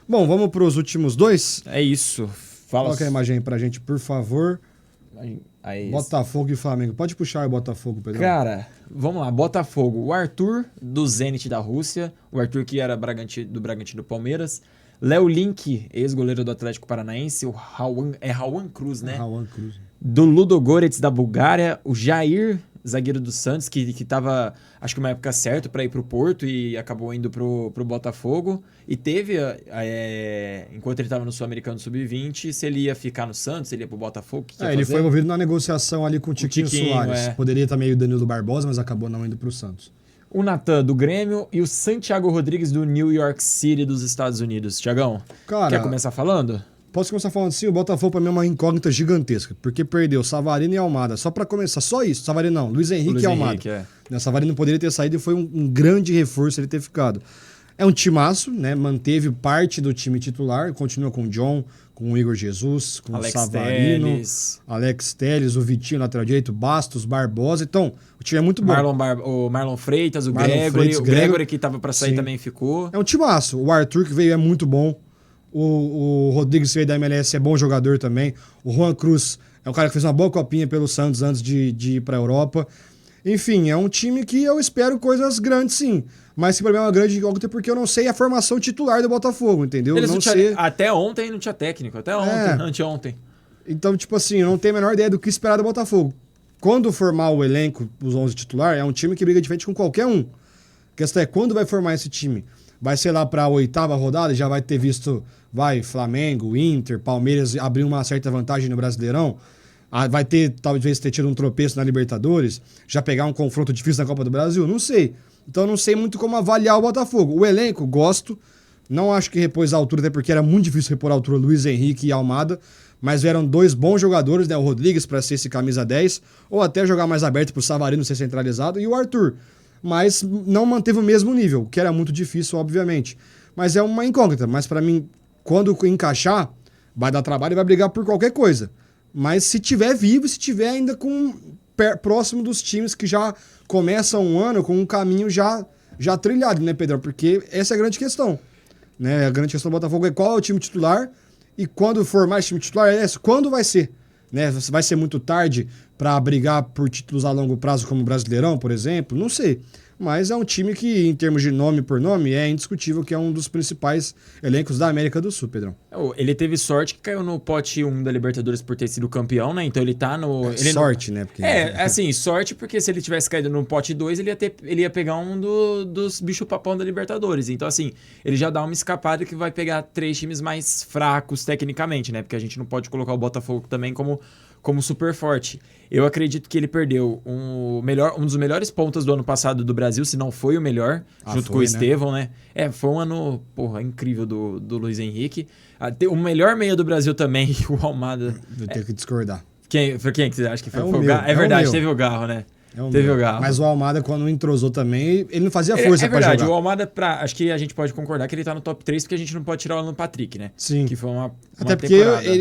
Bom, vamos pros últimos dois? É isso. Coloca a imagem aí pra gente, por favor. Aí, Botafogo e Flamengo. Pode puxar o Botafogo, Pedro. Cara, vamos lá. Botafogo. O Arthur, do Zenit da Rússia. O Arthur que era do Bragantino do Palmeiras. Léo Link, ex-goleiro do Atlético Paranaense. O Rawan Cruz, né? Rawan Cruz. Do Ludogorets da Bulgária. O Jair, zagueiro do Santos, que tava, acho que uma época certa para ir pro Porto e acabou indo pro Botafogo. E teve, enquanto ele tava no Sul-Americano Sub-20, se ele ia ficar no Santos, se ele ia pro Botafogo, o que ia ele fazer? foi envolvido na negociação ali com o Tiquinho Soares. Poderia estar meio Danilo Barbosa, mas acabou não indo pro Santos. O Natan, do Grêmio, e o Santiago Rodrigues, do New York City, dos Estados Unidos. Tiagão, quer começar falando? Posso começar falando assim? O Botafogo pra mim é uma incógnita gigantesca, porque perdeu Savarino e Almada. Só pra começar, só isso. Savarino não, Luiz Henrique e Almada. Savarino poderia ter saído e foi um grande reforço ele ter ficado. É um timaço, né? Manteve parte do time titular, continua com o John, com o Igor Jesus, com Alex o Savarino, Telles. Alex Telles, o Vitinho, lateral direito, Bastos, Barbosa. Então, o time é muito bom. O Marlon Freitas, o Marlon Gregory. Freitas, O Gregory que tava pra sair sim. também ficou. É um timaço. O Arthur que veio é muito bom. O Rodrigues veio da MLS é bom jogador também. O Juan Cruz é um cara que fez uma boa copinha pelo Santos antes de ir pra Europa. Enfim, é um time que eu espero coisas grandes, sim. Mas esse problema é uma grande incógnita porque eu não sei a formação titular do Botafogo, entendeu? Até ontem não tinha técnico. Até ontem, anteontem. Então, tipo assim, eu não tenho a menor ideia do que esperar do Botafogo. Quando formar o elenco, os 11 titular, é um time que briga de frente com qualquer um. A questão é quando vai formar esse time. Vai ser lá para a 8ª rodada, já vai ter visto, Flamengo, Inter, Palmeiras abrir uma certa vantagem no Brasileirão. Vai talvez ter tido um tropeço na Libertadores, já pegar um confronto difícil na Copa do Brasil, não sei. Então não sei muito como avaliar o Botafogo. O elenco, gosto. Não acho que repôs a altura, até porque era muito difícil repor a altura Luiz Henrique e Almada. Mas vieram dois bons jogadores, né? O Rodrigues para ser esse camisa 10, ou até jogar mais aberto para o Savarino ser centralizado, e o Arthur. Mas não manteve o mesmo nível, que era muito difícil, obviamente. Mas é uma incógnita. Mas para mim, quando encaixar, vai dar trabalho e vai brigar por qualquer coisa. Mas se tiver vivo, se tiver ainda próximo dos times que já começam um ano com um caminho já trilhado, né, Pedrão? Porque essa é a grande questão. Né? A grande questão do Botafogo é qual é o time titular e quando formar esse time titular, quando vai ser? Né? Vai ser muito tarde para brigar por títulos a longo prazo como o Brasileirão, por exemplo? Não sei. Mas é um time que, em termos de nome por nome, é indiscutível que é um dos principais elencos da América do Sul, Pedrão. Ele teve sorte que caiu no pote 1 da Libertadores por ter sido campeão, né? Então ele tá no... sorte, né? Porque... assim, sorte porque se ele tivesse caído no pote 2, ele ia pegar um dos bicho-papão da Libertadores. Então, assim, ele já dá uma escapada que vai pegar 3 times mais fracos tecnicamente, né? Porque a gente não pode colocar o Botafogo também como super forte. Eu acredito que ele perdeu um dos melhores pontas do ano passado do Brasil, se não foi o melhor, junto com o Estevão, né? Foi um ano, incrível do Luiz Henrique. O melhor meia do Brasil também, o Almada. Vou ter que discordar. Quem que você acha que foi? Foi o Garro? É verdade, teve o Garro, né? Teve o Garro. Mas o Almada, quando entrosou também, ele não fazia força pra jogar. É verdade, o Almada, acho que a gente pode concordar que ele tá no top 3, porque a gente não pode tirar o Alan Patrick, né? Sim. Que foi uma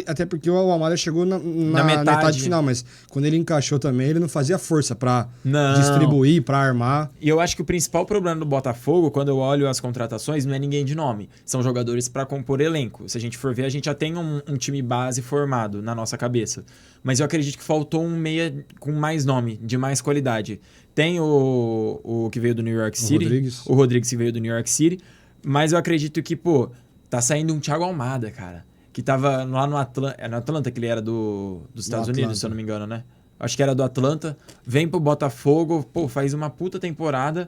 até porque o Almada chegou na metade final, mas quando ele encaixou também, ele não fazia força pra distribuir, pra armar. E eu acho que o principal problema do Botafogo, quando eu olho as contratações, não é ninguém de nome. São jogadores pra compor elenco. Se a gente for ver, a gente já tem um time base formado na nossa cabeça. Mas eu acredito que faltou um meia com mais nome, de mais qualidade. Tem o que veio do New York City, o Rodrigues que veio do New York City, mas eu acredito que, tá saindo um Thiago Almada, cara, que tava lá no Atlanta, no Atlanta que ele era dos Estados Unidos, se eu não me engano, né? acho que era do Atlanta, vem pro Botafogo, pô, faz uma puta temporada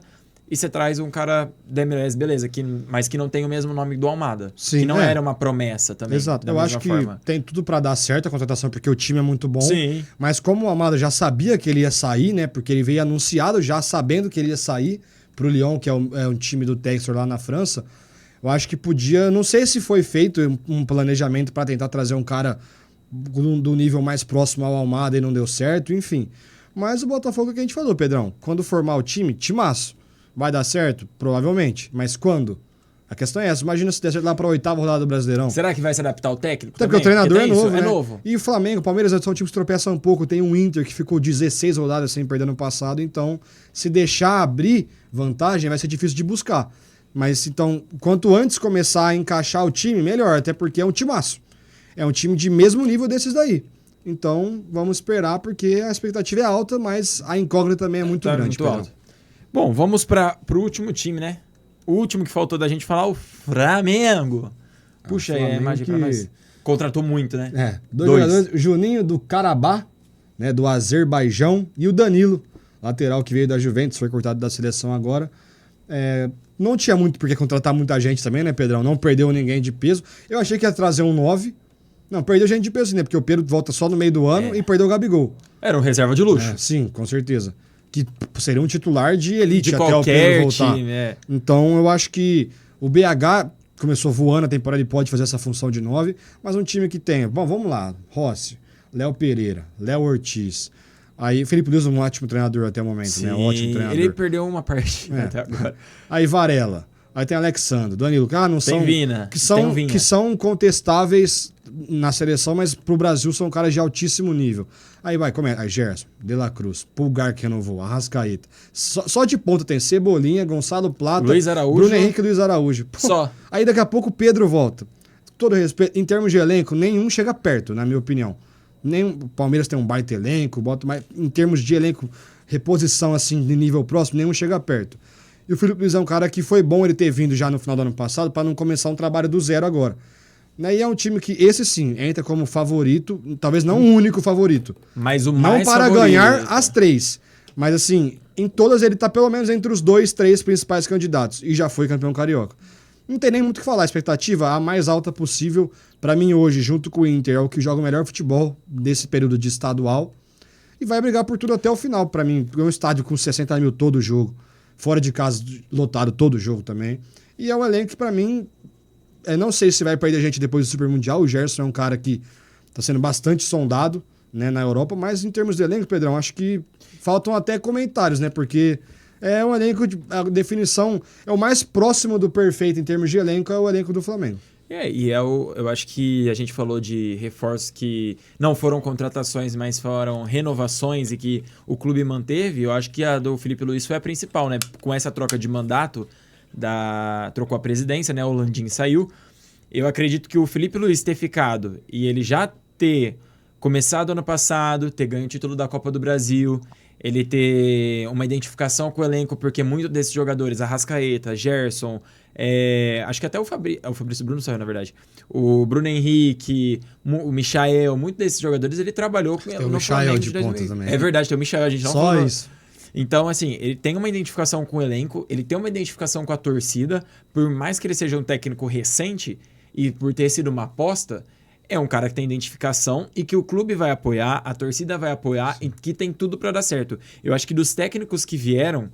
e você traz um cara da MLS, beleza, mas que não tem o mesmo nome do Almada. Sim, que não era uma promessa também. Exato, eu acho que tem tudo pra dar certo a contratação, porque o time é muito bom. Sim. Mas como o Almada já sabia que ele ia sair, né? Porque ele veio anunciado já sabendo que ele ia sair pro Lyon, que é um time do Textor lá na França, eu acho que podia... Não sei se foi feito um planejamento pra tentar trazer um cara do nível mais próximo ao Almada e não deu certo, enfim. Mas o Botafogo que a gente falou, Pedrão, quando formar o time, timaço. Vai dar certo? Provavelmente. Mas quando? A questão é essa. Imagina se der certo lá para a 8ª rodada do Brasileirão. Será que vai se adaptar ao técnico? Até porque o treinador é novo, né? É novo. E o Flamengo, o Palmeiras são times que tropeçam um pouco. Tem um Inter que ficou 16 rodadas sem perder no passado. Então, se deixar abrir vantagem, vai ser difícil de buscar. Mas, então, quanto antes começar a encaixar o time, melhor. Até porque é um timaço. É um time de mesmo nível desses daí. Então, vamos esperar, porque a expectativa é alta, mas a incógnita também é muito grande. Muito alta. Bom, vamos para o último time, né? O último que faltou da gente falar, o Flamengo. Puxa aí a imagem para nós. Contratou muito, né? Dois jogadores, Juninho do Karabakh, né, do Azerbaijão, e o Danilo, lateral que veio da Juventus, foi cortado da seleção agora. Não tinha muito por que contratar muita gente também, né, Pedrão? Não perdeu ninguém de peso. Eu achei que ia trazer um 9. Não, perdeu gente de peso, né? Porque o Pedro volta só no meio do ano e perdeu o Gabigol. Era um reserva de luxo. Sim, com certeza. Que seria um titular de elite de até o Pedro voltar. Time, Então, eu acho que o BH começou voando a temporada e pode fazer essa função de 9, mas um time que tem... Bom, vamos lá. Rossi, Léo Pereira, Léo Ortiz. Aí, Felipe Luiz é um ótimo treinador até o momento, Sim, né? Ótimo treinador. Ele perdeu uma partida até agora. Aí, Varela. Aí tem Alexandre, Danilo. Não são... Tem Vina. Que são contestáveis na seleção, mas pro Brasil são caras de altíssimo nível. Aí vai, começa. Aí Gerson, De La Cruz, Pulgar que renovou, Arrascaeta. Só de ponta tem Cebolinha, Gonçalo Plata, Luiz Araújo, Bruno Henrique e Luiz Araújo. Só. Aí daqui a pouco o Pedro volta. Todo respeito, em termos de elenco, nenhum chega perto, na minha opinião. O Palmeiras tem um baita elenco, mas em termos de elenco, reposição assim de nível próximo, nenhum chega perto. E o Felipe Luiz é um cara que foi bom ele ter vindo já no final do ano passado para não começar um trabalho do zero agora. E é um time que, esse sim, entra como favorito, talvez não o único favorito. Mas o mais não para favorito. ganhar as 3. Mas assim, em todas ele tá pelo menos entre os 2, 3 principais candidatos. E já foi campeão carioca. Não tem nem muito o que falar. A expectativa a mais alta possível, para mim hoje, junto com o Inter, é o que joga o melhor futebol desse período de estadual. E vai brigar por tudo até o final, para mim. É um estádio com 60 mil todo jogo. Fora de casa, lotado todo jogo também. E é um elenco que, para mim... não sei se vai perder gente depois do Super Mundial. O Gerson é um cara que está sendo bastante sondado, né, na Europa, mas em termos de elenco, Pedrão, acho que faltam até comentários, né? Porque é um elenco a definição é o mais próximo do perfeito em termos de elenco, é o elenco do Flamengo. Eu acho que a gente falou de reforços que não foram contratações, mas foram renovações e que o clube manteve. Eu acho que a do Felipe Luiz foi a principal, né? Com essa troca de mandato, trocou a presidência, né? O Landim saiu. Eu acredito que o Felipe Luiz ter ficado e ele já ter começado ano passado, ter ganho o título da Copa do Brasil, ele ter uma identificação com o elenco, porque muitos desses jogadores, Arrascaeta, Gerson, acho que até o Fabrício Bruno saiu, na verdade, o Bruno Henrique, o Michael, muitos desses jogadores ele trabalhou no Flamengo de 2000. Também. É verdade, tem o Michael, a gente não falou. Só isso. Então, assim, ele tem uma identificação com o elenco, ele tem uma identificação com a torcida, por mais que ele seja um técnico recente e por ter sido uma aposta, é um cara que tem identificação e que o clube vai apoiar, a torcida vai apoiar e que tem tudo para dar certo. Eu acho que dos técnicos que vieram,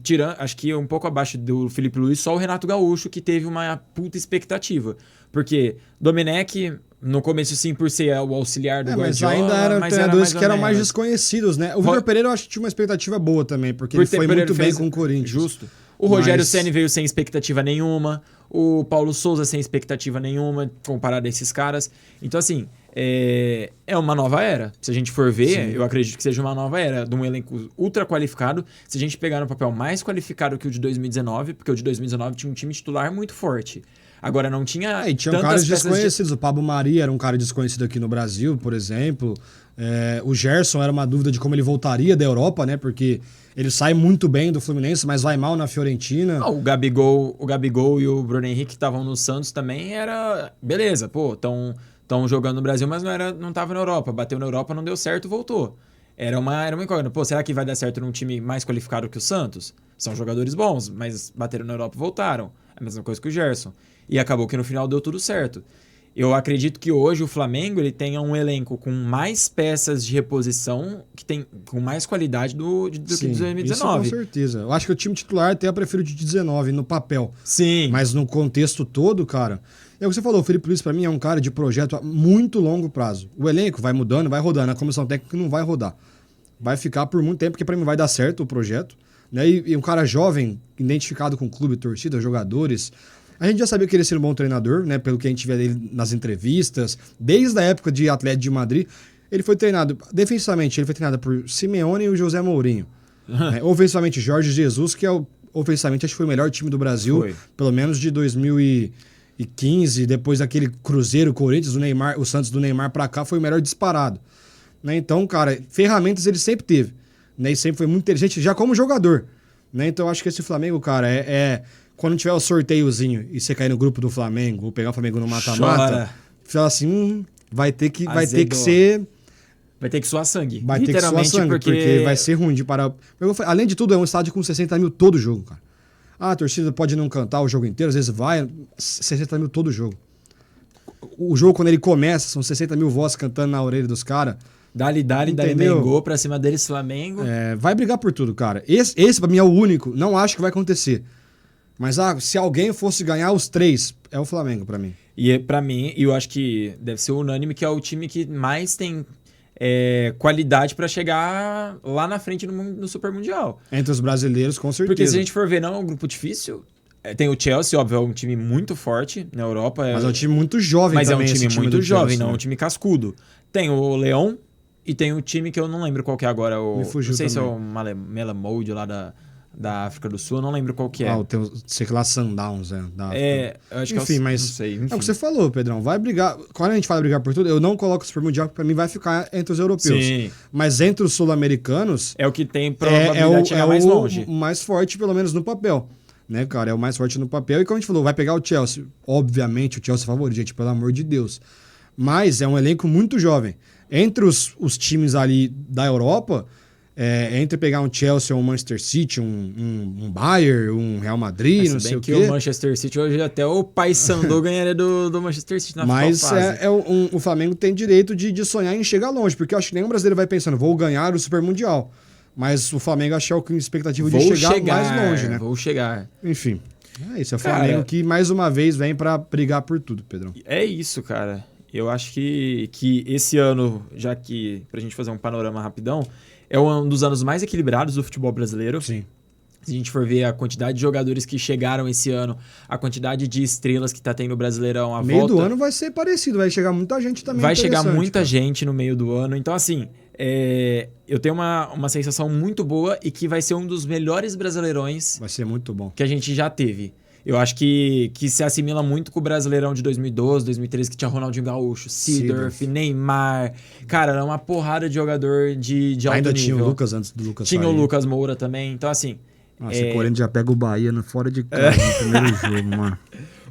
tirando, acho que um pouco abaixo do Felipe Luiz, só o Renato Gaúcho que teve uma puta expectativa. Porque Domenech, no começo sim, por ser o auxiliar do Guardiola... Mas ainda eram treinadores que eram mais desconhecidos, né? O Vitor Pereira eu acho que tinha uma expectativa boa também, porque ele foi muito bem com o Corinthians. Justo. O Rogério Ceni veio sem expectativa nenhuma, o Paulo Souza sem expectativa nenhuma, comparado a esses caras. Então, assim, é uma nova era. Se a gente for ver, sim, eu acredito que seja uma nova era, de um elenco ultra qualificado. Se a gente pegar no papel mais qualificado que o de 2019, porque o de 2019 tinha um time titular muito forte. Agora não tinha. E tinham caras desconhecidos. O Pablo Maria era um cara desconhecido aqui no Brasil, por exemplo. O Gerson era uma dúvida de como ele voltaria da Europa, né? Porque ele sai muito bem do Fluminense, mas vai mal na Fiorentina. O Gabigol e o Bruno Henrique estavam no Santos também, era. Beleza, pô, estão estão jogando no Brasil, mas não tava na Europa. Bateu na Europa, não deu certo, voltou. Era uma incógnita. Pô, será que vai dar certo num time mais qualificado que o Santos? São jogadores bons, mas bateram na Europa e voltaram. A mesma coisa que o Gerson. E acabou que no final deu tudo certo. Eu acredito que hoje o Flamengo ele tenha um elenco com mais peças de reposição, que tem com mais qualidade do que de 2019. Isso com certeza. Eu acho que o time titular até eu prefiro de 19 no papel. Sim. Mas no contexto todo, cara... É o que você falou, o Felipe Luiz pra mim é um cara de projeto a muito longo prazo. O elenco vai mudando, vai rodando. A comissão técnica não vai rodar. Vai ficar por muito tempo, porque pra mim vai dar certo o projeto. Né? E um cara jovem, identificado com o clube, torcida, jogadores... A gente já sabia que ele seria um bom treinador, né? Pelo que a gente vê dele nas entrevistas. Desde a época de Atlético de Madrid, ele foi treinado... Defensivamente, ele foi treinado por Simeone e o José Mourinho. Né? Ofensivamente, Jorge Jesus, que ofensivamente acho que foi o melhor time do Brasil, pelo menos de 2015, depois daquele Cruzeiro, Corinthians, o Santos do Neymar pra cá, foi o melhor disparado. Né? Então, cara, ferramentas ele sempre teve. Né? E sempre foi muito inteligente, já como jogador. Né? Então, eu acho que esse Flamengo, cara, quando tiver o sorteiozinho e você cair no grupo do Flamengo, ou pegar o Flamengo no mata-mata, fala assim, vai ter que ser... Vai ter que suar sangue. Vai ter que suar sangue, porque vai ser ruim de parar. Além de tudo, é um estádio com 60 mil todo jogo, cara. A torcida pode não cantar o jogo inteiro, às vezes vai, 60 mil todo jogo. O jogo, quando ele começa, são 60 mil vozes cantando na orelha dos caras. Dali, Mengô pra cima deles, Flamengo. Vai brigar por tudo, cara. Esse pra mim é o único, não acho que vai acontecer. Mas se alguém fosse ganhar os 3, é o Flamengo pra mim. E pra mim, eu acho que deve ser unânime que é o time que mais tem qualidade pra chegar lá na frente no Super Mundial. Entre os brasileiros, com certeza. Porque se a gente for ver, não é um grupo difícil. Tem o Chelsea, óbvio, é um time muito forte na Europa. Mas é um time muito jovem também. Mas é um time muito jovem, Chelsea, não é um time cascudo. Tem o Leão e tem o time que eu não lembro qual que é agora. Me fugiu não sei também. se é o Malamode lá da África do Sul, eu não lembro qual que é. Sei lá, Sundowns, eu acho enfim, que mas não sei. É o que você falou, Pedrão. Vai brigar. Quando a gente fala brigar por tudo, eu não coloco o Super Mundial, porque pra mim vai ficar entre os europeus. Sim. Mas entre os sul-americanos... É o que tem probabilidade de chegar mais longe. É o mais forte, pelo menos no papel. Né, cara? É o mais forte no papel. E como a gente falou, vai pegar o Chelsea. Obviamente, o Chelsea é favorito, gente, pelo amor de Deus. Mas é um elenco muito jovem. Entre os times ali da Europa... entre pegar um Chelsea, um Manchester City, um Bayern, um Real Madrid, não sei o quê. O Manchester City hoje até o Paysandu ganharia do Manchester City na final fase. Mas o Flamengo tem direito de sonhar em chegar longe, porque eu acho que nenhum brasileiro vai pensando, vou ganhar o Super Mundial. Mas o Flamengo achou com expectativa de chegar mais longe, né? Vou chegar. Enfim, é isso. É o Flamengo que mais uma vez vem pra brigar por tudo, Pedrão. É isso, cara. Eu acho que esse ano, já que pra gente fazer um panorama rapidão, é um dos anos mais equilibrados do futebol brasileiro. Sim. Se a gente for ver a quantidade de jogadores que chegaram esse ano, a quantidade de estrelas que tá tendo no Brasileirão, a meio do ano vai ser parecido, vai chegar muita gente também. Vai chegar muita gente no meio do ano. Então, assim, eu tenho uma sensação muito boa e que vai ser um dos melhores Brasileirões. Vai ser muito bom. Que a gente já teve. Eu acho que se assimila muito com o Brasileirão de 2012, 2013, que tinha Ronaldinho Gaúcho, Seedorf, Neymar. Cara, era uma porrada de jogador de alto Ainda nível. Tinha o Lucas antes do Lucas Tinha sair. o Lucas Moura também. Então, assim... Nossa, o Corinthians já pega o Bahia fora de casa no primeiro jogo, mano.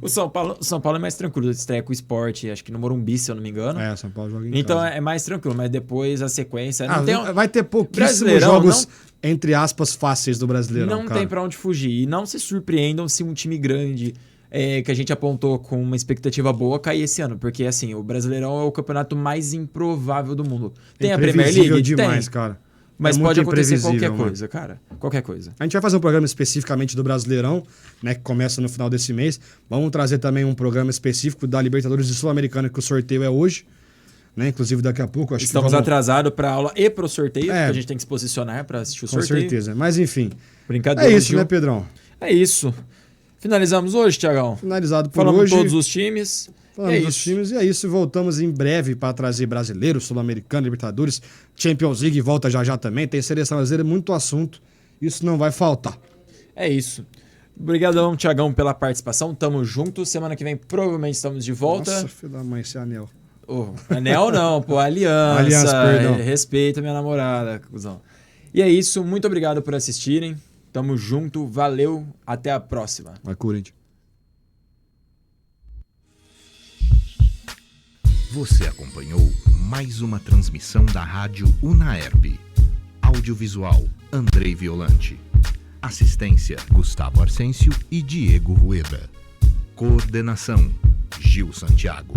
O São Paulo é mais tranquilo, estreia com o Sport, acho que no Morumbi, se eu não me engano. São Paulo joga em então casa. É mais tranquilo, mas depois a sequência... vai ter pouquíssimos jogos, entre aspas, fáceis do Brasileirão, Não tem pra onde fugir. E não se surpreendam se um time grande... que a gente apontou com uma expectativa boa cair esse ano. Porque, assim, o Brasileirão é o campeonato mais improvável do mundo. Tem a Premier League? Demais, cara. Mas pode acontecer qualquer coisa, cara. Qualquer coisa. A gente vai fazer um programa especificamente do Brasileirão, né? Que começa no final desse mês. Vamos trazer também um programa específico da Libertadores e Sul-Americana, que o sorteio é hoje. Né? Inclusive, daqui a pouco... Estamos atrasados para a aula e para o sorteio, porque a gente tem que se posicionar para assistir o sorteio. Com certeza. Mas, enfim. Brincadeira. É isso, né, Pedrão? É isso. Finalizamos hoje, Thiagão? Finalizado por Falamos hoje. Falamos todos os times. Falamos dos times e é isso. Voltamos em breve para trazer brasileiro, sul-americano, Libertadores, Champions League volta já também. Tem seleção brasileira, muito assunto. Isso não vai faltar. É isso. Obrigadão, Thiagão, pela participação. Tamo junto. Semana que vem provavelmente estamos de volta. Nossa, filho da mãe, esse anel. Anel não, pô. Aliança. Aliança, perdão. Respeita minha namorada, cuzão. E é isso. Muito obrigado por assistirem. Tamo junto. Valeu. Até a próxima. Vai, Corinthians. Você acompanhou mais uma transmissão da Rádio Unaerp. Audiovisual, Andrei Violante. Assistência, Gustavo Arsêncio e Diego Rueda. Coordenação, Gil Santiago.